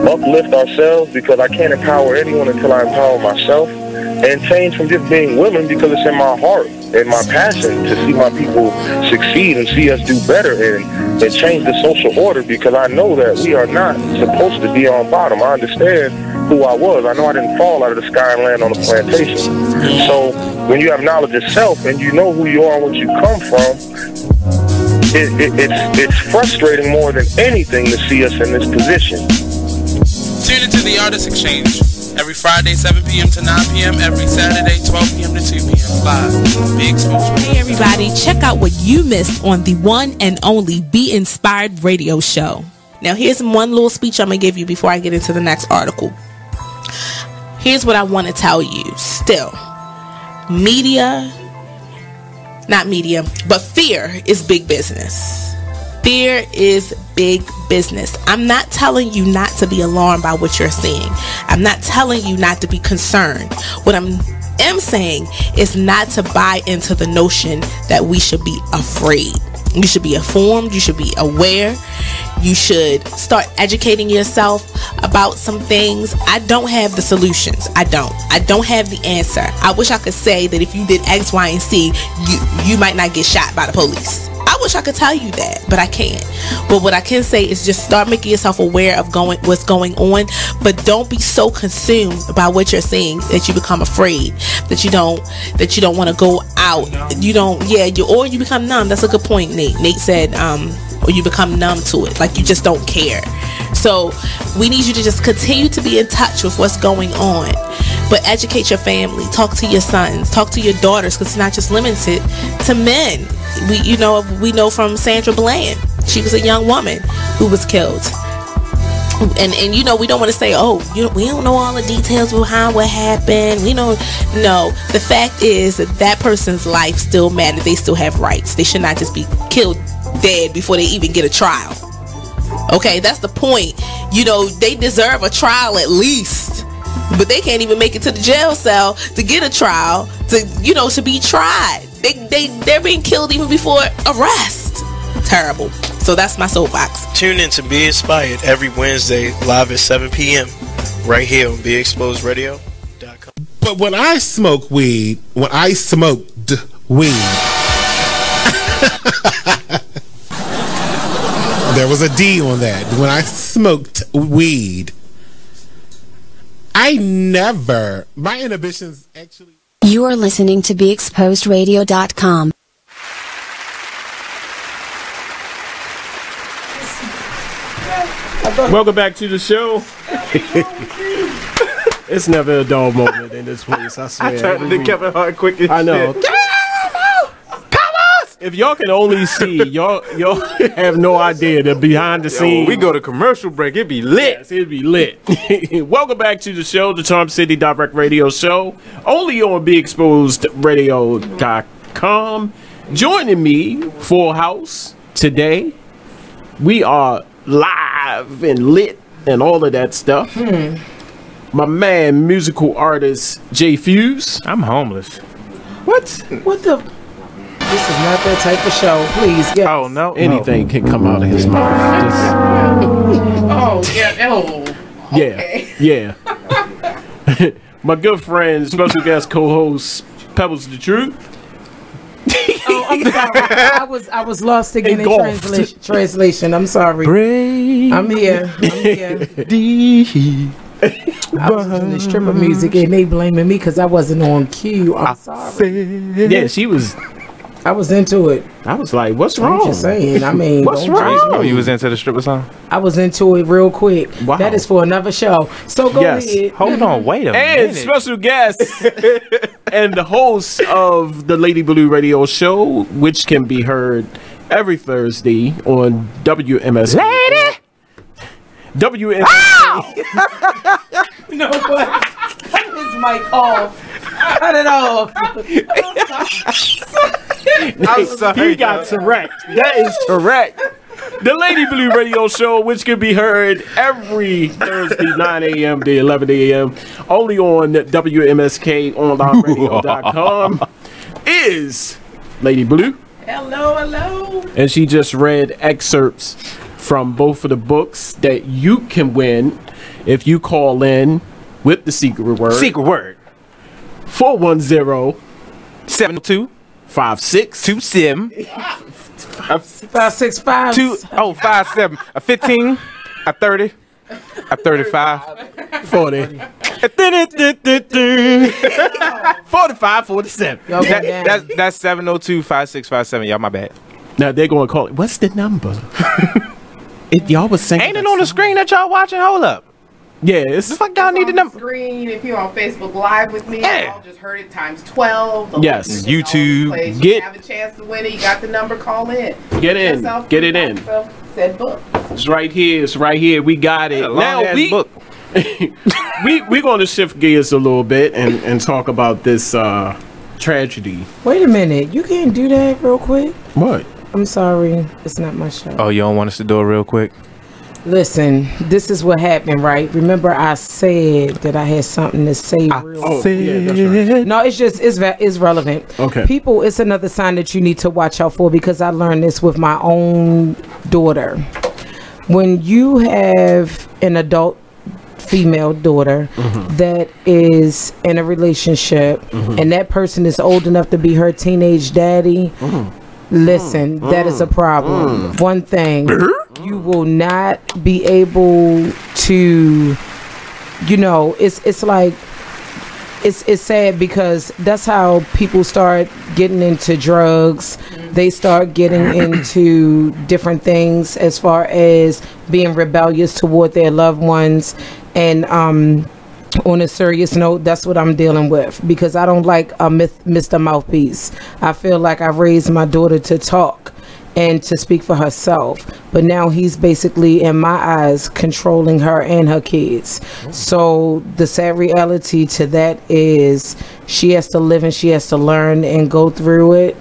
uplift ourselves, because I can't empower anyone until I empower myself, and change from just being willing, because it's in my heart and my passion to see my people succeed and see us do better and change the social order, because I know that we are not supposed to be on bottom. I understand who I was. I know I didn't fall out of the sky and land on a plantation. So when you have knowledge of self and you know who you are and what you come from, it's frustrating more than anything to see us in this position. Tune into the Artist Exchange every Friday 7 p.m. to 9 p.m. every Saturday 12 p.m. to 2 p.m. live. Be exposed. Hey everybody, check out what you missed on the one and only Be Inspired Radio Show. Now here's one little speech I'm going to give you before I get into the next article. Here's what I want to tell you. Still, fear is big business. Fear is big business. I'm not telling you not to be alarmed by what you're seeing. I'm not telling you not to be concerned. What I'm saying is not to buy into the notion that we should be afraid. You should be informed. You should be aware. You should start educating yourself about some things. I don't have the solutions. I don't have the answer. I wish I could say that if you did X, Y, and Z, you might not get shot by the police. I wish I could tell you that, but I can't. But what I can say is just start making yourself aware of what's going on, but don't be so consumed by what you're seeing that you become afraid, that you don't want to go out. Or you become numb. That's a good point, Nate. Nate said, or you become numb to it, like you just don't care. So we need you to just continue to be in touch with what's going on, but educate your family, talk to your sons, talk to your daughters, because it's not just limited to men. We know from Sandra Bland, she was a young woman who was killed. And we don't want to say, we don't know all the details behind what happened. No, the fact is that person's life still matters. They still have rights. They should not just be killed dead before they even get a trial. Okay, that's the point. They deserve a trial at least, but they can't even make it to the jail cell to get a trial to be tried. They're being killed even before arrest. Terrible. So that's my soapbox. Tune in to Be Inspired every Wednesday live at 7 p.m. right here on BeExposedRadio.com. But when I smoked weed, there was a D on that. When I smoked weed, my inhibitions actually... You are listening to BeExposedRadio.com. Welcome back to the show. It's never a dull moment in this place, I swear. I tried to keep it hard quick as I know. shit. If y'all can only see, y'all have no idea the behind the scenes. We go to commercial break, it'd be lit. Yes, it'd be lit. Welcome back to the show, the Charm City Direct Radio Show, only on BeExposedRadio.com. Joining me, Full House, today, we are live and lit and all of that stuff. My man, musical artist J-Fuze. I'm homeless. What? What the? This is not that type of show. Please, yes. Oh, no. Anything can come out of his mouth. Yeah. My good friend, special guest co-host, Pebbles the Truth. Oh, I'm sorry. I was lost again in translation. I'm sorry. I'm here. I was listening to stripper music and they blaming me because I wasn't on cue. I'm sorry. Yeah, she was. I was into it. I was like, what's wrong? I'm just saying. I mean, what's wrong? Oh, you was into the stripper song? I was into it real quick. Wow. That is for another show. So go ahead. Hold on, wait a And minute. special guest and the host of the Lady Blue Radio Show, which can be heard every Thursday on WMSK. Lady! WMSK. No, but cut his mic off. Cut it off. I'm sorry, he got correct. That is correct. The Lady Blue Radio Show, which can be heard every Thursday, 9 a.m. to 11 a.m., only on WMSKOnlineRadio.com, is Lady Blue. Hello. And she just read excerpts from both of the books that you can win if you call in with the secret word. 410-702-5627. 565. 57. A 15. A 30. A 35. 40. 45, 47. That's 702-5657. Y'all, my bad. Now they're going to call it. What's the number? If y'all was saying, Ain't it on the screen that y'all watching? Hold up. Yeah, it's the fuck y'all need the number. Screen. If you're on Facebook Live with me, y'all just heard it times 12. Yes, YouTube. You have a chance to win it. You got the number. Call in. Get in. Get it in. Said book. It's right here. It's right here. We got it. Now book. we're going to shift gears a little bit and talk about this tragedy. Wait a minute. You can't do that real quick. What? I'm sorry. It's not my show. Oh, you don't want us to do it real quick? Listen, this is what happened, right? Remember I said that I had something to say real quick. Yeah, that's right. No, it's relevant. Okay. People, it's another sign that you need to watch out for because I learned this with my own daughter. When you have an adult female daughter that is in a relationship and that person is old enough to be her teenage daddy, listen, that is a problem. One thing, you will not be able to, it's like, it's sad because that's how people start getting into drugs. They start getting into different things as far as being rebellious toward their loved ones. And on a serious note, that's what I'm dealing with because I don't like a Mr. Mouthpiece. I feel like I raised my daughter to talk and to speak for herself, but now he's basically, in my eyes, controlling her and her kids. So the sad reality to that is she has to live and she has to learn and go through it.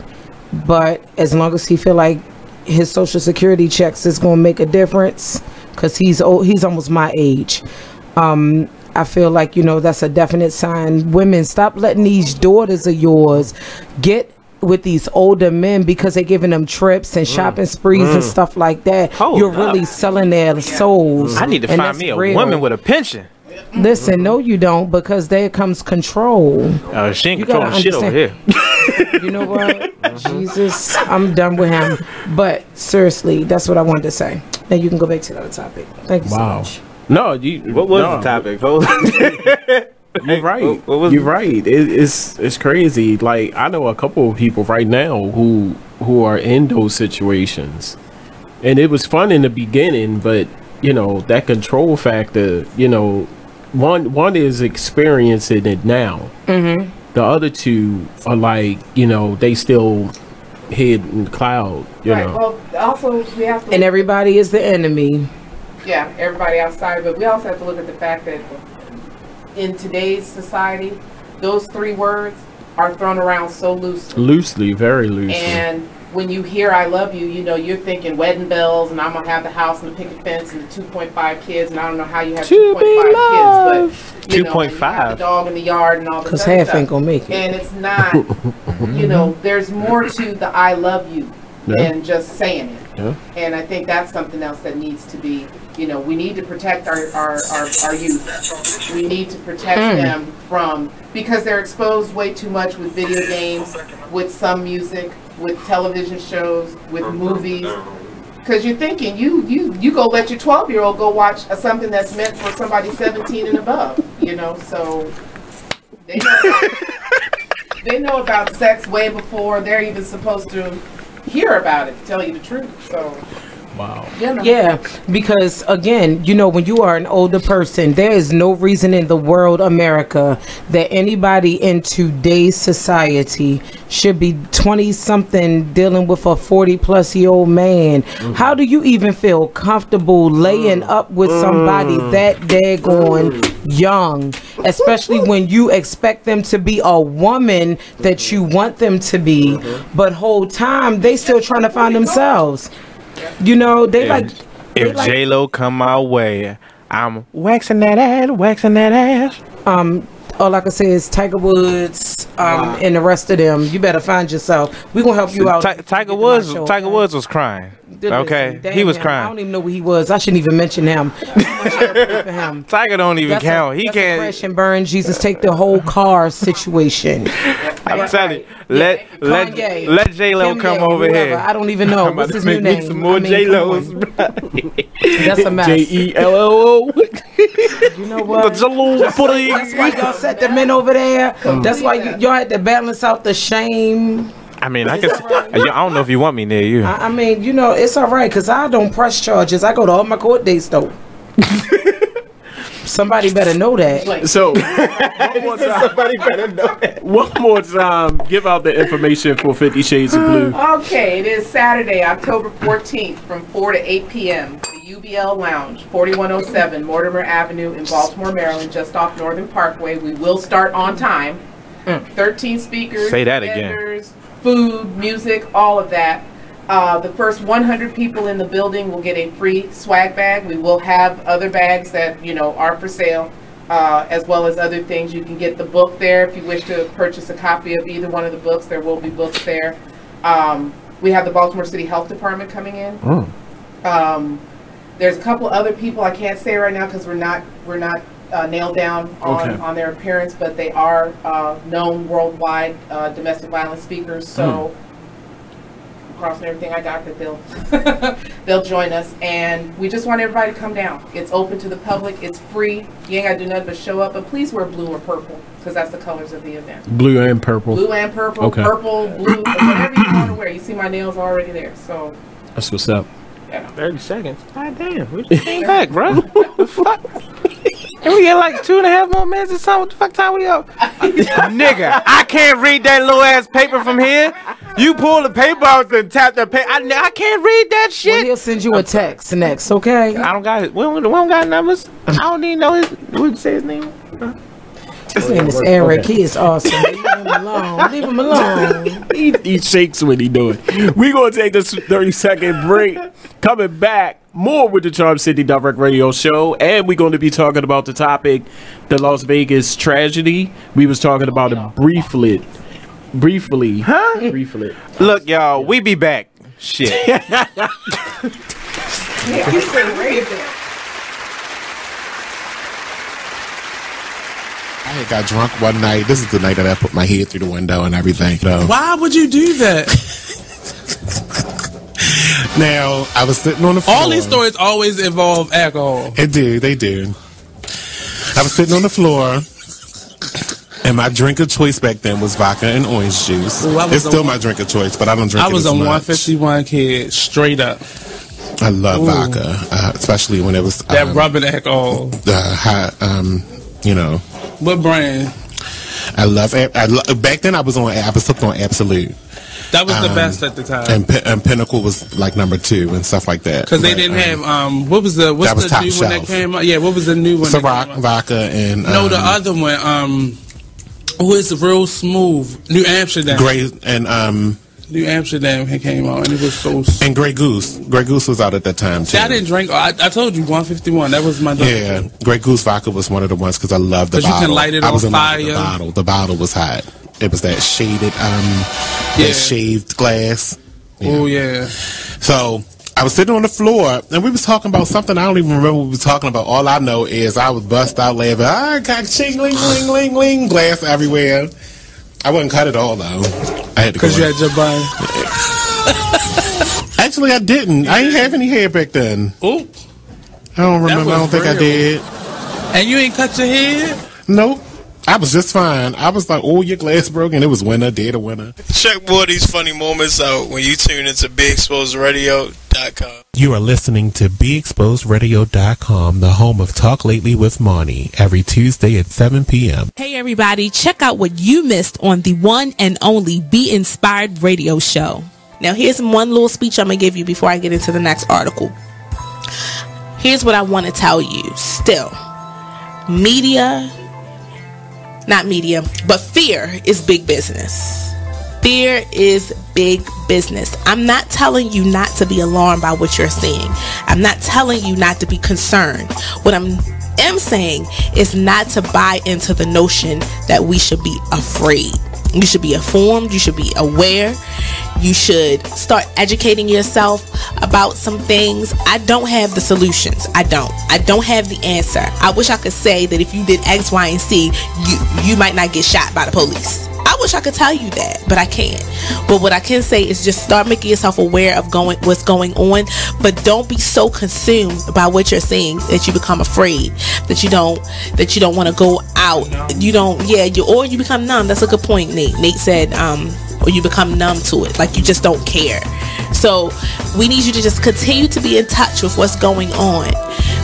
But as long as he feel like his social security checks is going to make a difference, because he's almost my age, I feel like, that's a definite sign. Women, stop letting these daughters of yours get with these older men because they're giving them trips and shopping sprees and stuff like that. You're really selling their souls. I need to find me a woman with a pension. Listen, no you don't, because there comes control. She ain't controlling shit over here. You know what? Jesus, I'm done with him. But seriously, that's what I wanted to say. Now you can go back to the other topic. Thank you so much. No, what was the topic? You're right. You're right. It's crazy. Like, I know a couple of people right now who are in those situations, and it was fun in the beginning, but that control factor, one is experiencing it now. Mm-hmm. The other two are like, they still hid in the cloud, Right. Well, also we have to. And everybody is the enemy. Yeah, everybody outside, but we also have to look at the fact that in today's society, those 3 words are thrown around so loosely. Very loosely. And when you hear "I love you," you're thinking wedding bells, and I'm gonna have the house and the picket fence and the 2.5 kids, and I don't know how you have 2.5 kids, but 2.5, the dog in the yard and all this. Because half ain't gonna make it. And it's not, there's more to the "I love you" than just saying it. Yeah. And I think that's something else that needs to be, we need to protect our youth. We need to protect them from, because they're exposed way too much with video games, with some music, with television shows, with movies. Because you're thinking, you go let your 12-year-old go watch something that's meant for somebody 17 and above, so they know about sex way before they're even supposed to hear about it, to tell you the truth. So wow. Yeah, because again, when you are an older person, there is no reason in the world, America, that anybody in today's society should be 20-something dealing with a 40-plus-year-old man. How do you even feel comfortable laying up with somebody that daggone young, especially when you expect them to be a woman that you want them to be, but whole time they still trying to find themselves. If J-Lo come my way, I'm waxing that ass. All I can say is Tiger Woods, and the rest of them. You better find yourself. We gonna help you out. Tiger Woods was crying. Okay, he was crying. I don't even know where he was. I shouldn't even mention him. Tiger don't even count. He can't. Crash and burn. Jesus, take the whole car situation. I'm telling you, let J-Lo come over here. I don't even know. What's his new name? Some more J-Los. That's a mess. J-E-L-L-O. You know what? That's why y'all set the men over there. That's why y'all had to balance out the shame. I mean, I don't know if you want me near you. I mean, it's all right because I don't press charges. I go to all my court dates though. Somebody better know that. So, one more time. Somebody better know that. One more time, give out the information for 50 Shades of Blue. Okay, it is Saturday, October 14th from 4 to 8 p.m. The UBL Lounge, 4107 Mortimer Avenue in Baltimore, Maryland, just off Northern Parkway. We will start on time. 13 speakers, say that vendors, food, music, all of that. The first 100 people in the building will get a free swag bag. We will have other bags that are for sale, as well as other things. You can get the book there if you wish to purchase a copy of either one of the books. There will be books there. We have the Baltimore City Health Department coming in. There's a couple other people I can't say right now because we're not nailed down on their appearance, but they are known worldwide domestic violence speakers. So. Crossing everything I got that they'll join us, and we just want everybody to come down. It's open to the public. It's free. You ain't gotta do nothing but show up, but please wear blue or purple because that's the colors of the event. Blue and purple. Blue and purple. Okay. Purple, blue, whatever you want to wear. You see my nails already there, so that's what's up. Yeah. 30 seconds. God damn, we just came back, bro. What the fuck? And we get like 2.5 more minutes or something. What the fuck time we up? Nigga, I can't read that little ass paper from here. You pull the paper out and tap the paper. I can't read that shit. Well, he'll send you a text next, okay? I don't got it. We don't got numbers. I don't even know what'd say his name? His name is Eric. He is awesome. Leave him alone. Leave him alone. He shakes when he do it. We're going to take this 30-second break. Coming back, more with the Charm City Direct Radio Show. And we're going to be talking about the topic, the Las Vegas tragedy. We was talking about it briefly. Huh? Briefly. Look, y'all, we be back. Shit. I got drunk one night. This is the night that I put my head through the window and everything. So. Why would you do that? Now, I was sitting on the floor. All these stories always involve alcohol. They do. I was sitting on the floor, and my drink of choice back then was vodka and orange juice. Ooh, it's still my drink of choice, but I don't drink it as much. I was a 151 kid, straight up. I love vodka, especially when it was that rubbing alcohol. You know. What brand? I love back then. I was hooked on Absolute. That was the best at the time. And Pinnacle was like number 2 and stuff like that. Because they didn't have what's the new one that came out? Yeah, what was the new one? Ciroc, vodka, and no, the other one. Who is real smooth? New Amsterdam. New Amsterdam came out, and it was so. And Grey Goose. Grey Goose was out at that time too. See, I didn't drink. I told you 151. That was my. Yeah, Grey Goose vodka was one of the ones because I loved the bottle. You can light it on fire. The bottle was hot. It was that shaded, that shaved glass. Yeah. Oh yeah. So I was sitting on the floor, and we was talking about something. I don't even remember what we were talking about. All I know is I was bust out laughing. I got ching, ling, ling, ling, ling, glass everywhere. I wouldn't cut it all though. I had to because you had your bun. Actually, I didn't. I didn't have any hair back then. Oop. I don't remember. I don't think I did. And you ain't cut your hair? Nope. I was just fine. I was like, oh, your glass broke, and it was winter, dead of winter. Check more of these funny moments out when you tune into BeExposedRadio.com. You are listening to BeExposedRadio.com, the home of Talk Lately with Marnie, every Tuesday at 7 p.m. Hey, everybody, check out what you missed on the one and only Be Inspired radio show. Now, here's one little speech I'm going to give you before I get into the next article. Here's what I want to tell you. Still, not media, but fear is big business. Fear is big business. I'm not telling you not to be alarmed by what you're seeing. I'm not telling you not to be concerned. What I am saying is not to buy into the notion that we should be afraid. You should be informed. You should be aware. You should start educating yourself about some things. I don't have the solutions. I don't have the answer. I wish I could say that if you did X, Y, and Z, you might not get shot by the police. I wish I could tell you that, but I can't. But what I can say is just start making yourself aware of what's going on, but don't be so consumed by what you're seeing that you become afraid, that you don't want to go out. Or you become numb. That's a good point, Nate. Nate said, or you become numb to it, like you just don't care. So we need you to just continue to be in touch with what's going on,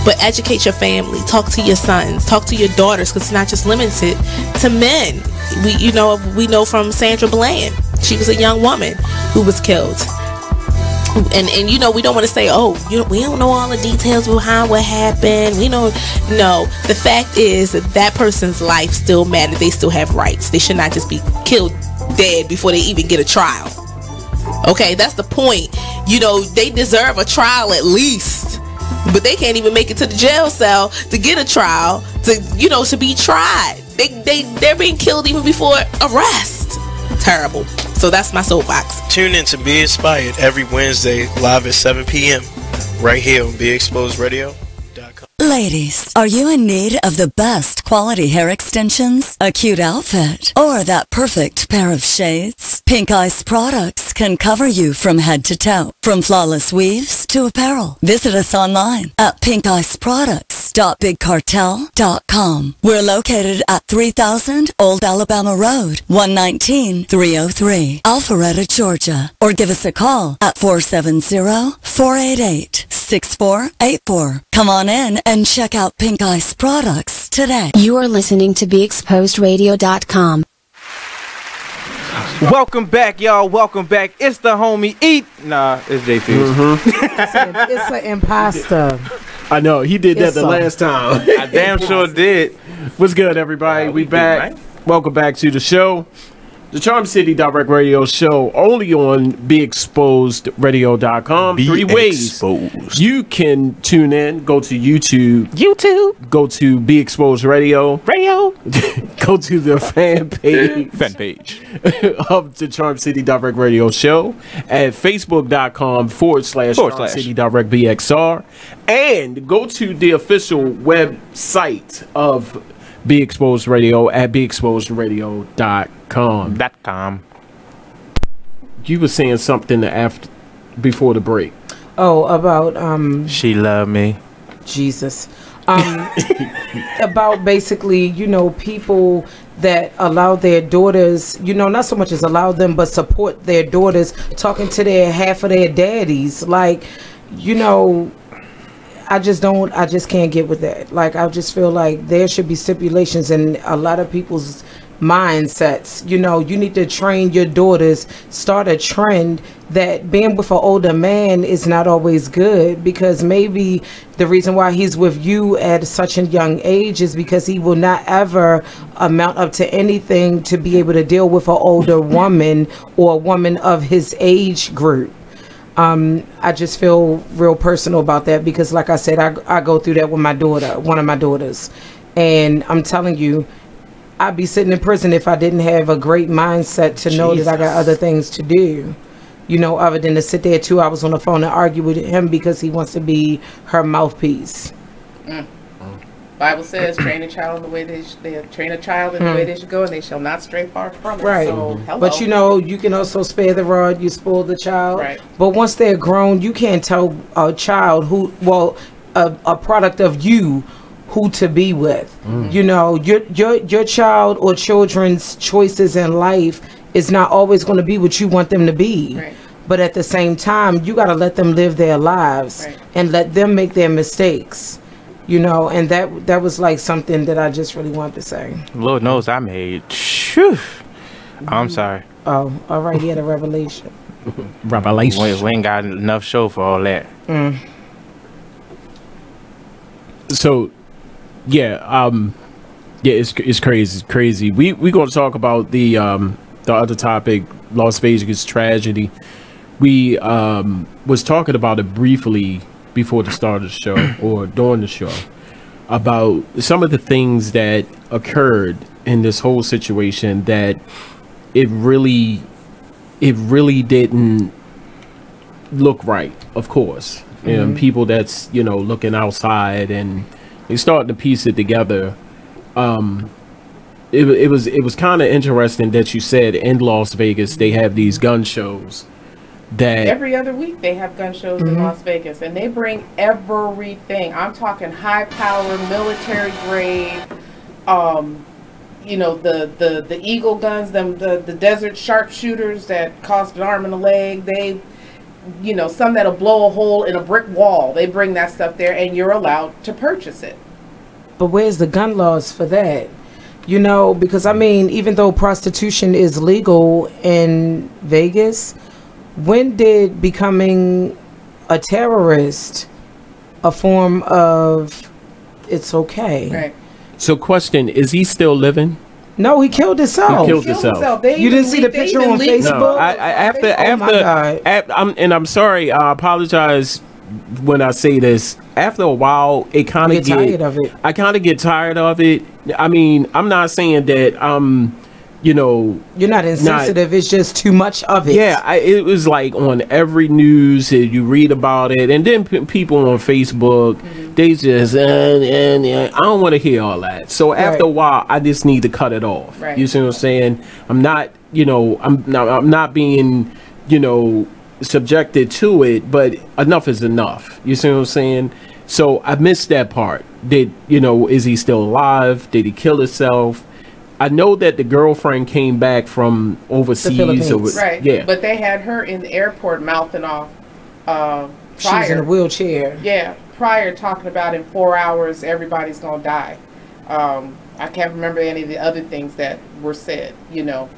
but educate your family, talk to your sons, talk to your daughters, because it's not just limited to men. We know from Sandra Bland, she was a young woman who was killed. And we don't want to say, we don't know all the details behind what happened. No, the fact is that person's life still matters. They still have rights. They should not just be killed dead before they even get a trial. Okay, that's the point. They deserve a trial at least, but they can't even make it to the jail cell to get a trial to be tried. They're being killed even before arrest. Terrible. So that's my soapbox. Tune in to Be Inspired every Wednesday live at 7 p.m. right here on BeExposedRadio.com. Ladies, are you in need of the best quality hair extensions, a cute outfit, or that perfect pair of shades? Pink Ice products can cover you from head to toe, from flawless weaves to apparel. Visit us online at pinkiceproducts.bigcartel.com. We're located at 3000 Old Alabama Road, 119-303, Alpharetta, Georgia. Or give us a call at 470-488-6484. Come on in and check out Pink Ice products today. You are listening to BeExposedRadio.com. Welcome back, y'all. Welcome back. It's the homie Eat. Nah, it's J-Fuze. Mm-hmm. It's an imposter. I know. He did that the last time. I damn sure did. What's good, everybody? We back. Right? Welcome back to the show. The Charm City Direct Radio Show, only on BeExposedRadio.com. 3 ways you can tune in. Go to YouTube. Go to Be Exposed Radio. Go to the fan page of the Charm City Direct Radio Show at Facebook.com/Charm City Direct BXR. And go to the official website of Be Exposed Radio at BeExposedRadio.com. You were saying something before the break. Oh, about she loved me. Jesus. About basically, people that allow their daughters, not so much as allow them, but support their daughters talking to half of their daddies. Like, you know, I just can't get with that. Like, I just feel like there should be stipulations in a lot of people's mindsets. You know, you need to train your daughters, start a trend that being with an older man is not always good, because maybe the reason why he's with you at such a young age is because he will not ever amount up to anything to be able to deal with an older woman or a woman of his age group. I just feel real personal about that, because like I said, I go through that with my daughter, one of my daughters, and I'm telling you, I'd be sitting in prison if I didn't have a great mindset to know that I got other things to do, you know, other than to sit there 2 hours on the phone and argue with him because he wants to be her mouthpiece. Bible says, train a child in the way they train a child in the way they should go, and they shall not stray far from it. Right. So, hello. But you know, you can also spare the rod, you spoil the child. Right. But once they're grown, you can't tell a child a product of you who to be with. You know, your child or children's choices in life is not always going to be what you want them to be. Right. But at the same time, you got to let them live their lives and let them make their mistakes. You know, and that was like something that I just really wanted to say. Lord knows I made. Phew. I'm sorry. Oh, all right. He had a revelation. Revelation. We ain't got enough show for all that. So, yeah, it's crazy. We going to talk about the other topic, Las Vegas tragedy. We was talking about it briefly before the start of the show or during the show about some of the things that occurred in this whole situation, that it really didn't look right, of course. You know, people that's, you know, looking outside and they starting to piece it together. It was kind of interesting that you said in Las Vegas they have these gun shows. That every other week they have gun shows in Las Vegas, and they bring everything. I'm talking high power, military grade, you know, the eagle guns, the desert sharpshooters that cost an arm and a leg. They, you know, some that'll blow a hole in a brick wall. They bring that stuff there, and you're allowed to purchase it. But where's the gun laws for that? You know, because I mean, even though prostitution is legal in Vegas, when did becoming a terrorist a form of it's okay? Right. So, question: is he still living? No, he killed himself. He killed himself. You didn't see the picture on Facebook? No, I'm sorry. I apologize when I say this. After a while, it kind of tired of it. I kind of get tired of it. I mean, I'm not saying that you know, you're not insensitive. It's just too much of it. Yeah, it was like on every news you read about it, and then people on Facebook, they just I don't want to hear all that. So after a while, I just need to cut it off. Right. You see what I'm saying? I'm not, you know, I'm not being, you know, subjected to it, but enough is enough. You see what I'm saying? So I missed that part. Did, you know, is he still alive? Did he kill himself? I know that the girlfriend came back from overseas. Right. Yeah. But they had her in the airport mouthing off prior. She's in a wheelchair. Yeah. Prior, talking about in 4 hours, everybody's going to die. I can't remember any of the other things that were said, you know.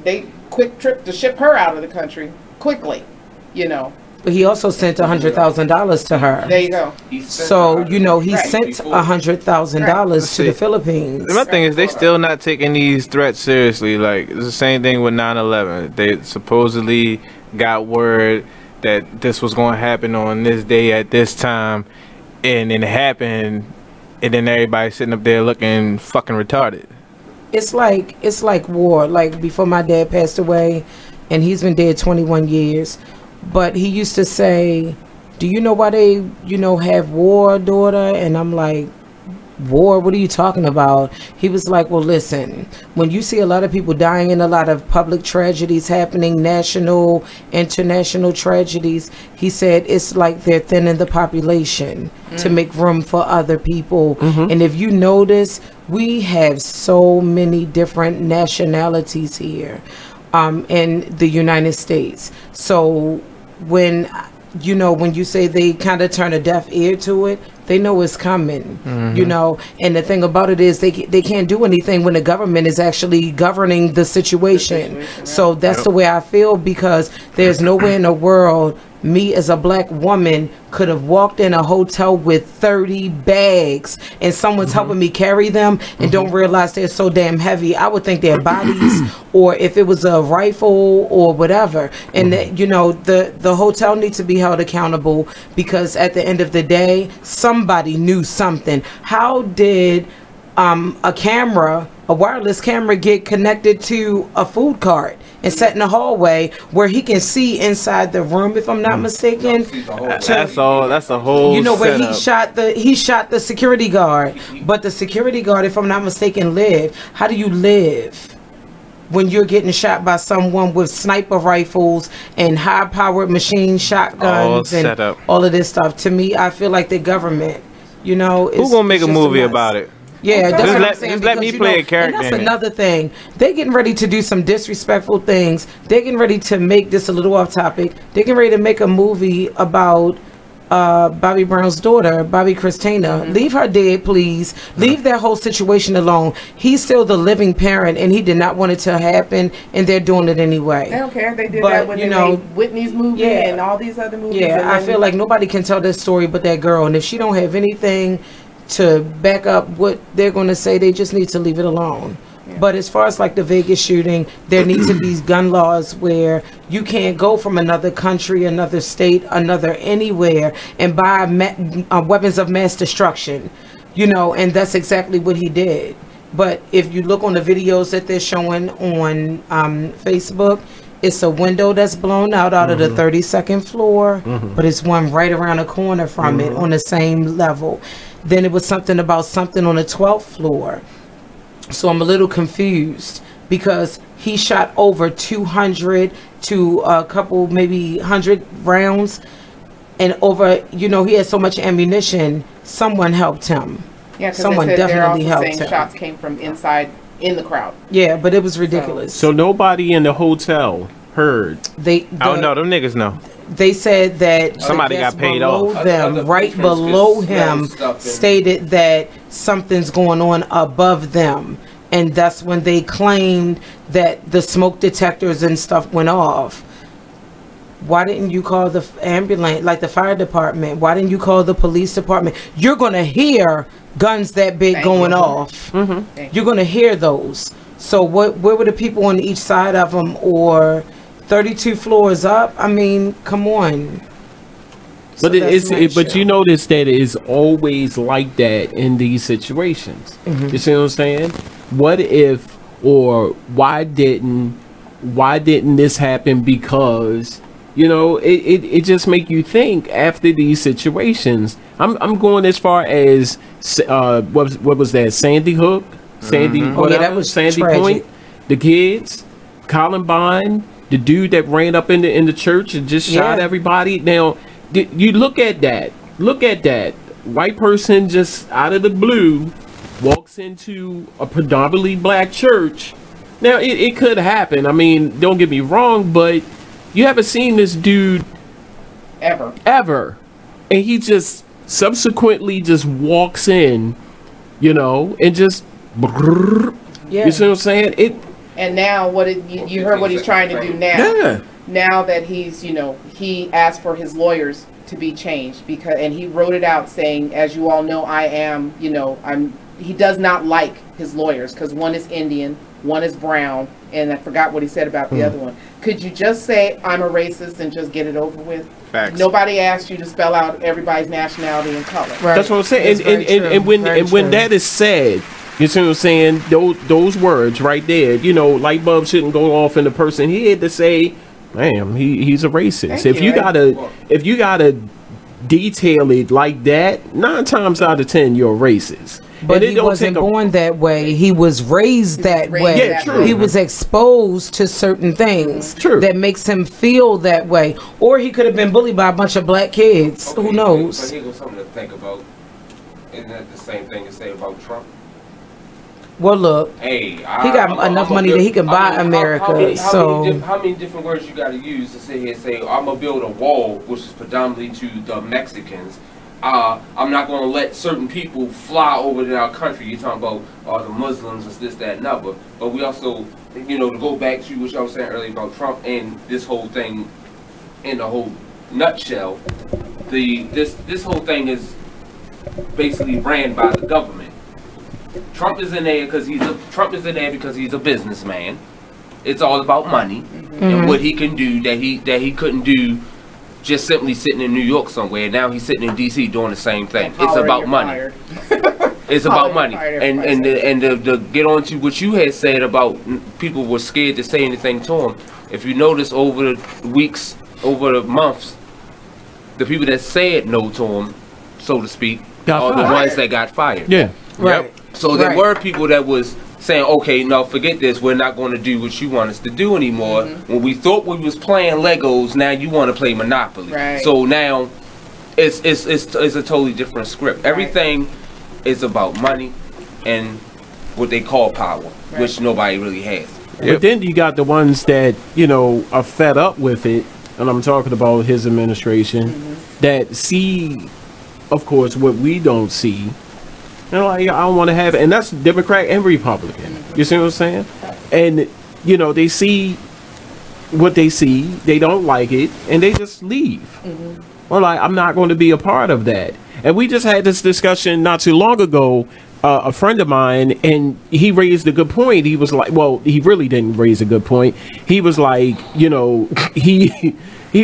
They quick trip to ship her out of the country quickly, you know. But he also sent $100,000 to her. There you go. So, you know, he sent $100,000 to the Philippines. My thing is, they still not taking these threats seriously. Like, it's the same thing with 9/11. They supposedly got word that this was going to happen on this day at this time, and then it happened, and then everybody sitting up there looking fucking retarded. It's like war. Like, before my dad passed away, and he's been dead 21 years. But he used to say, do you know why they, you know, have war, daughter? And I'm like, war? What are you talking about? He was like, well, listen, when you see a lot of people dying and a lot of public tragedies happening, national, international tragedies, he said it's like they're thinning the population to make room for other people. And if you notice, we have so many different nationalities here in the United States. So when you know, when you say they kind of turn a deaf ear to it, they know it's coming, you know. And the thing about it is they can't do anything when the government is actually governing the situation. So that's the way I feel, because there's nowhere in the world me as a black woman could have walked in a hotel with 30 bags and someone's helping me carry them and don't realize they're so damn heavy. I would think they're bodies, or if it was a rifle or whatever. And you know, the hotel needs to be held accountable, because at the end of the day, somebody knew something. How did a wireless camera get connected to a food cart and set in the hallway where he can see inside the room, if I'm not mistaken? That's a whole, you know, where setup. he shot the security guard, but the security guard, if I'm not mistaken, lived. How do you live when you're getting shot by someone with sniper rifles and high-powered machine shotguns and all of this stuff? To me, I feel like the government, you know, who's gonna make a movie about it? Yeah, that's what I'm saying. Just let me play a character. And that's another thing. They're getting ready to do some disrespectful things. They're getting ready to make this a little off topic. They're getting ready to make a movie about Bobby Brown's daughter, Bobby Christina. Leave her dead, please. Leave that whole situation alone. He's still the living parent, and he did not want it to happen, and they're doing it anyway. They don't care. They did that when they made Whitney's movie and all these other movies. Yeah, I feel like nobody can tell this story but that girl, and if she don't have anything to back up what they're going to say, they just need to leave it alone. But as far as like the Vegas shooting, there need to be gun laws where you can't go from another country, another state, another anywhere and buy weapons of mass destruction, you know, and that's exactly what he did. But if you look on the videos that they're showing on Facebook, it's a window that's blown out of the 32nd floor, but it's one right around the corner from it on the same level. Then it was something about something on the 12th floor. So I'm a little confused, because he shot over 200 to a couple, maybe 100 rounds. And over, you know, he had so much ammunition, someone helped him. Yeah, someone definitely helped him. Shots came from inside in the crowd. Yeah, but it was ridiculous. So nobody in the hotel heard. Oh no, them niggas know. They said that somebody got paid off. Them, right below him, stated that something's going on above them, and that's when they claimed that the smoke detectors and stuff went off. Why didn't you call the ambulance, like the fire department? Why didn't you call the police department? You're gonna hear guns that big going off. You're gonna hear those. So where were the people on each side of them, or 32 floors up? I mean, come on. But but you notice that it is always like that in these situations. You see what I'm saying? What if, or why didn't this happen? Because, you know, it just make you think after these situations. I'm going as far as what was that, Sandy Hook, Sandy whatever, that was Sandy tragic. Point, the kids, Columbine, the dude that ran up in the church and just shot everybody. Now, you look at that. White person just out of the blue walks into a predominantly black church. Now, it could happen. I mean, don't get me wrong, but you haven't seen this dude ever. And he just subsequently just walks in, you know, and just... You see what I'm saying? And now you heard what he's trying to do now. Yeah. Now that he's, you know, he asked for his lawyers to be changed, and he wrote it out saying, as you all know, I am, you know, he does not like his lawyers because one is Indian, one is brown, and I forgot what he said about the other one. Could you just say I'm a racist and just get it over with? Facts. Nobody asked you to spell out everybody's nationality and color. Right. That's what I'm saying. And when that is said, you see what I'm saying? Those words right there, you know, light bulbs shouldn't go off in the person head to say, "Damn, he's a racist." If you gotta detail it like that, 9 times out of 10 you're a racist. But he wasn't born that way. He was raised that way. Yeah, true. He was exposed to certain things that makes him feel that way. Or he could have been bullied by a bunch of black kids. Who knows? But here goes something to think about. Isn't that the same thing to say about Trump? Well, look, hey, he got enough money that he can buy America. How many different words you got to use to sit here and say, I'm going to build a wall, which is predominantly to the Mexicans. I'm not going to let certain people fly over to our country. You're talking about the Muslims and this, that, and other. But we also, to go back to what y'all was saying earlier about Trump and this whole thing in the whole nutshell, this whole thing is basically ran by the government. Trump is in there because he's a businessman. It's all about money and what he can do that he couldn't do just simply sitting in New York somewhere. Now he's sitting in D.C. doing the same thing. It's about money. It's about money. And to get on to what you had said about people were scared to say anything to him. If you notice over the weeks, over the months, the people that said no to him, so to speak, are the ones that got fired. Yeah. Right. Yep. So there were people that was saying, okay, no, forget this. We're not going to do what you want us to do anymore. When we thought we was playing Legos, now you want to play Monopoly. Right. So now it's a totally different script. Everything is about money and what they call power, which nobody really has. But then you got the ones that, are fed up with it, and I'm talking about his administration, that see, of course, what we don't see. Like, I don't want to have it. And that's Democrat and Republican. You see what I'm saying? And, they see what they see. They don't like it. And they just leave. Or like, I'm not going to be a part of that. And we just had this discussion not too long ago. A friend of mine, and he raised a good point. He was like, well, he really didn't raise a good point. He was like, he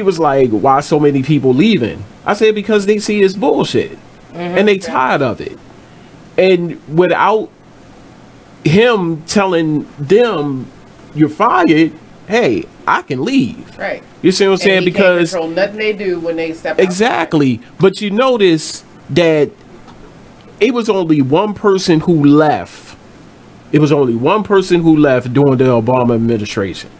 was like, why so many people leaving? I said, because they see it's bullshit. And they tired of it. And without him telling them, you're fired, hey, I can leave. Right. You see what I'm saying? Because can't control nothing they do when they step exactly. But you notice that it was only one person who left. It was only one person who left during the Obama administration.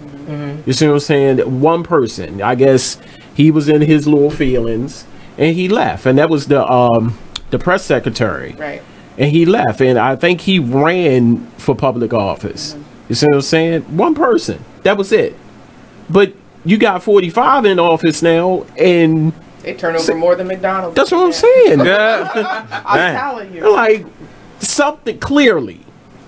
You see what I'm saying? One person. I guess he was in his little feelings and he left. And that was the press secretary. Right. And he left, and I think he ran for public office. You see what I'm saying? One person. That was it. But you got 45 in office now, and they turn over more than McDonald's. That's what I'm saying. I'm telling you. Like, something clearly.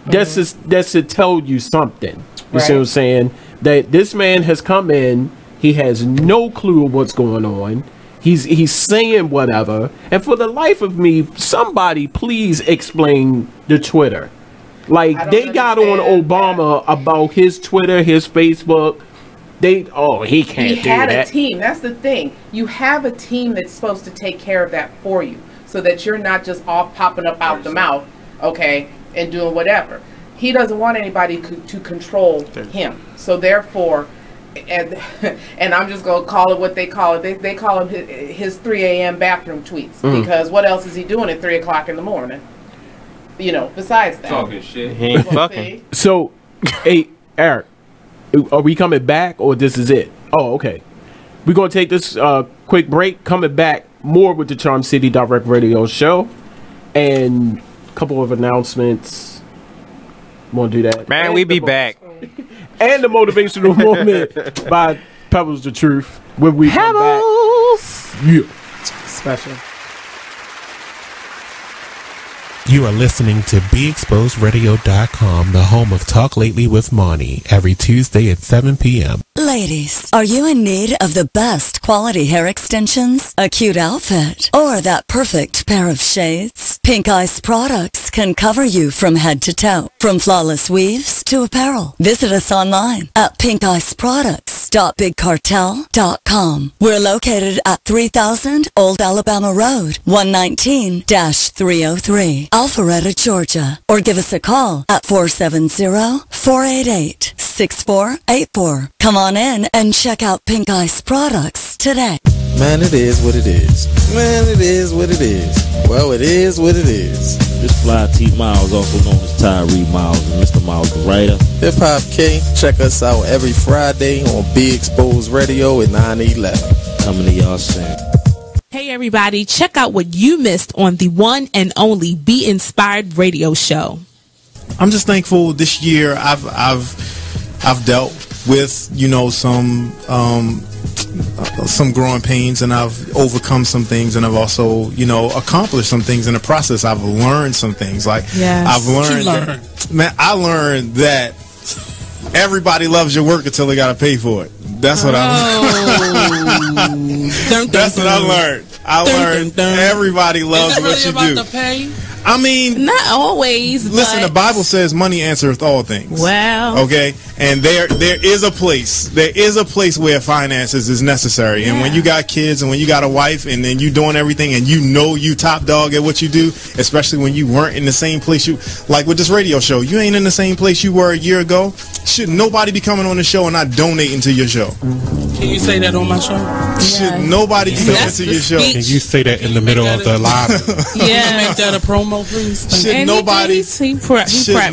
That's to tell you something. You see what I'm saying? That this man has come in, he has no clue what's going on. He's saying whatever, and for the life of me, somebody please explain the Twitter. Like, they got on Obama about his Twitter, his Facebook. He can't do that. He had a team. That's the thing. You have a team that's supposed to take care of that for you, so that you're not just off popping up out the mouth, okay, and doing whatever. He doesn't want anybody to control him. So therefore, and I'm just gonna call it what they call it. They call him his 3 a.m. bathroom tweets, because what else is he doing at 3 o'clock in the morning? Besides that, talking shit. He ain't fucking. So, hey, Eric, are we coming back or this is it? Oh, okay. We're gonna take this quick break. Coming back more with the Charm City Direct Radio Show, and a couple of announcements. Want to do that? Man, we be back. And the motivational moment by Pebbles the Truth when we come back. Yeah. Special. You are listening to BeExposedRadio.com, the home of Talk Lately with Monty, every Tuesday at 7 p.m. Ladies, are you in need of the best quality hair extensions, a cute outfit, or that perfect pair of shades? Pink Ice Products can cover you from head to toe, from flawless weaves to apparel. Visit us online at pinkiceproducts.bigcartel.com. We're located at 3000 Old Alabama Road, 119-303, Alpharetta, Georgia. Or give us a call at 470-488-6484. Come on in and check out Pink Ice Products today. Man, it is what it is. Man, it is what it is. Well, it is what it is. This fly T Miles, also known as Tyree Miles, and Mr. Miles the writer. Hip Hop K, check us out every Friday on Be Exposed Radio at 9/11. Coming to y'all soon. Hey everybody, check out what you missed on the one and only Be Inspired radio show. I'm just thankful this year. I've dealt with, you know, some growing pains, and I've overcome some things, and I've also, you know, accomplished some things in the process. I've learned some things. Like, I've learned that, man, I learned that everybody loves your work until they got to pay for it. That's what I learned. That's what I learned. I learned everybody loves what you do. The pay? I mean, not always. Listen, the Bible says money answereth all things. Well, okay, and there is a place. There is a place where finances is necessary. And when you got kids, and when you got a wife, and then you doing everything, and you know you top dog at what you do, especially when you weren't in the same place you, like with this radio show, you ain't in the same place you were a year ago. Should nobody be coming on the show and not donating to your show? Can you say that on my show? Should nobody be coming to your show? Can you say that in the middle of the live? Make that a promo, please. Should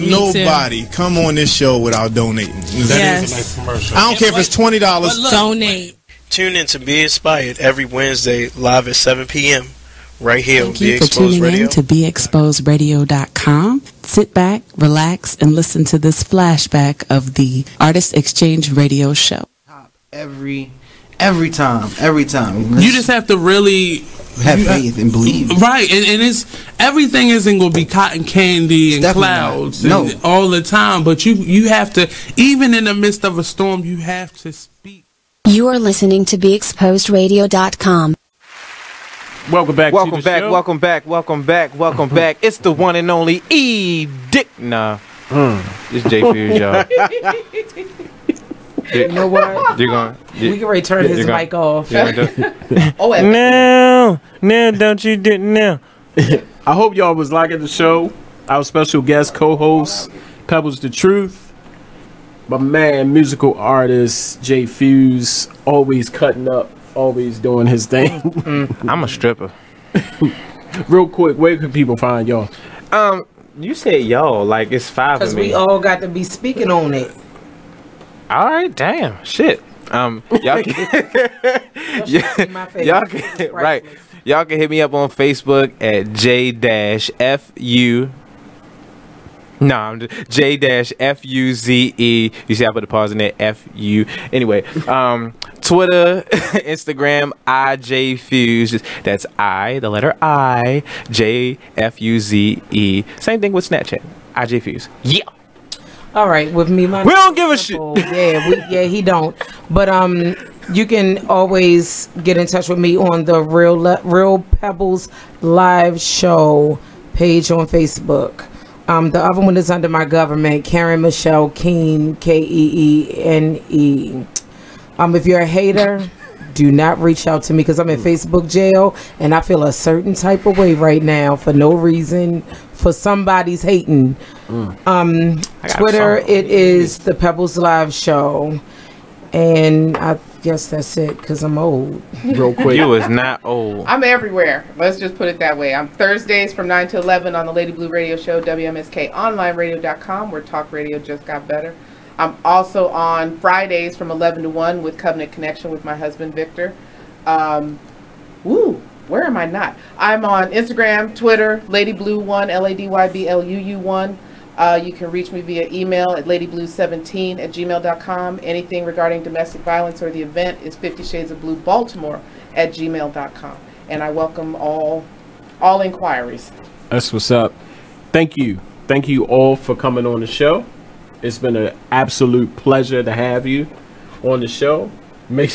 nobody come on this show without donating? That is a nice commercial. I don't care if it's $20. Donate. Tune in to Be Inspired every Wednesday live at 7 p.m. right here on Thank Be you for Exposed tuning Radio. in to BeExposedRadio.com. Sit back, relax, and listen to this flashback of the Artist Exchange Radio Show. Every time. You just have to really have faith and believe. Right, and it's everything isn't going to be cotton candy and clouds and all the time, but you have to, even in the midst of a storm, you have to speak. You are listening to BeExposedRadio.com. Welcome back. Welcome back. It's the one and only Dick. Nah, it's J-Fuze, y'all. You know what? You're going. We can turn his mic off. No, don't you do now. I hope y'all was liking the show. Our special guest co-host, Pebbles the Truth. My man, musical artist J-Fuze, always cutting up, always doing his thing. I'm a stripper. Real quick, where can people find y'all? You said y'all like it's 5 of me. Because we all got to be speaking on it. All right, damn, shit. Y'all can, y'all can hit me up on Facebook at J-F-U. No, I'm just J-F-U-Z-E. You see, I put a pause in there. F-U. Anyway, Twitter, Instagram, J-Fuze. That's I, the letter I, J-F-U-Z-E. Same thing with Snapchat. J-Fuze. Yeah. All right, with me, we don't give a shit. Yeah, he don't. But you can always get in touch with me on the Real Pebbles live show page on Facebook. The other one is under my government, Karen Michelle Keene, Keene. If you're a hater, do not reach out to me because I'm in Facebook jail and I feel a certain type of way right now for no reason, for somebody's hating. Twitter, it is the Pebbles Live Show, and I guess that's it because I'm old. Real quick, you is not old. I'm everywhere. Let's just put it that way. I'm Thursdays from 9 to 11 on the Lady Blue Radio Show, WMSKOnlineRadio.com, where talk radio just got better. I'm also on Fridays from 11 to 1 with Covenant Connection with my husband, Victor. Where am I not? I'm on Instagram, Twitter, LadyBlue1, LadyBluu1. You can reach me via email at ladyblue17@gmail.com. Anything regarding domestic violence or the event is 50 Shades of Blue Baltimore @gmail.com. And I welcome all inquiries. That's what's up. Thank you. Thank you all for coming on the show. It's been an absolute pleasure to have you on the show. Make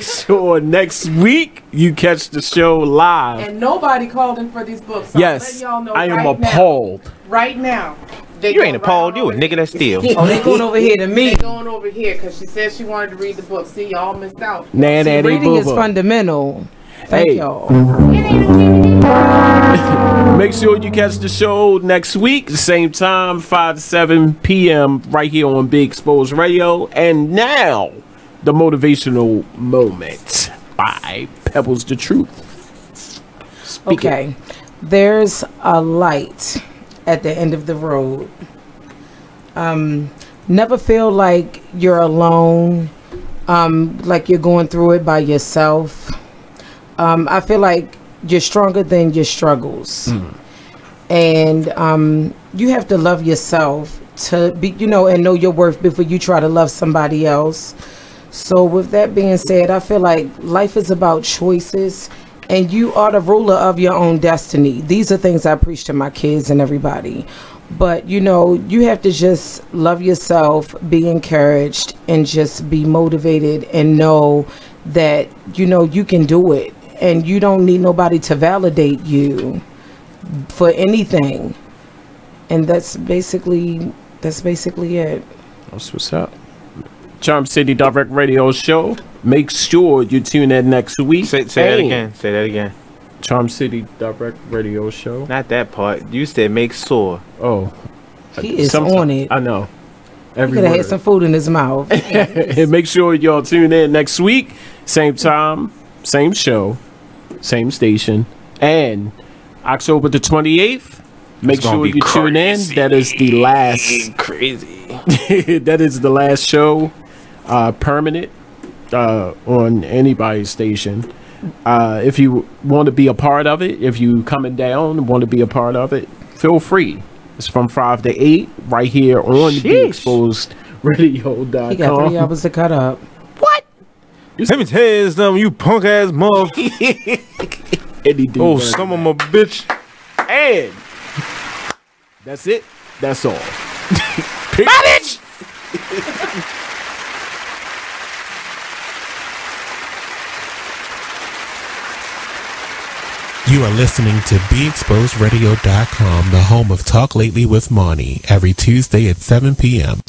sure next week you catch the show live. And nobody called in for these books. So yes, y'all know I am right appalled. Now, right now. You ain't appalled. You a nigga that steals. Oh, they going over here to me. They going over here because she said she wanted to read the book. See, y'all missed out. Reading is fundamental. Thank y'all. Make sure you catch the show next week, the same time, 5 to 7 p.m. right here on Be Exposed Radio. And now, the motivational moment by Pebbles the Truth. Okay, there's a light at the end of the road. Never feel like you're alone, like you're going through it by yourself. I feel like you're stronger than your struggles. And you have to love yourself to be, you know, and know your worth before you try to love somebody else. So with that being said, I feel like life is about choices, and you are the ruler of your own destiny. These are things I preach to my kids and everybody. But, you know, you have to just love yourself, be encouraged, and just be motivated and know that, you know, you can do it. And you don't need nobody to validate you for anything. And that's basically it. That's what's up. Charm City Direct Radio Show. Make sure you tune in next week. Say that again. Say that again. Charm City Direct Radio Show. Not that part. You said make sure. Oh. He is on it. I know. He could have had some food in his mouth. And make sure y'all tune in next week. Same time, same show, same station. And October the 28th, make sure you tune in. That is the last. Crazy. That is the last show, permanent, on anybody's station. If you want to be a part of it, if you coming down and want to be a part of it, feel free. It's from 5 to 8 right here on BeExposedRadio.com. He got 3 hours to cut up. What? Let me tell you something, you punk ass motherfucker. Oh, some of my bitch. And that's it. That's all. My bitch. You are listening to BeExposedRadio.com, the home of Talk Lately with Monty, every Tuesday at 7 p.m.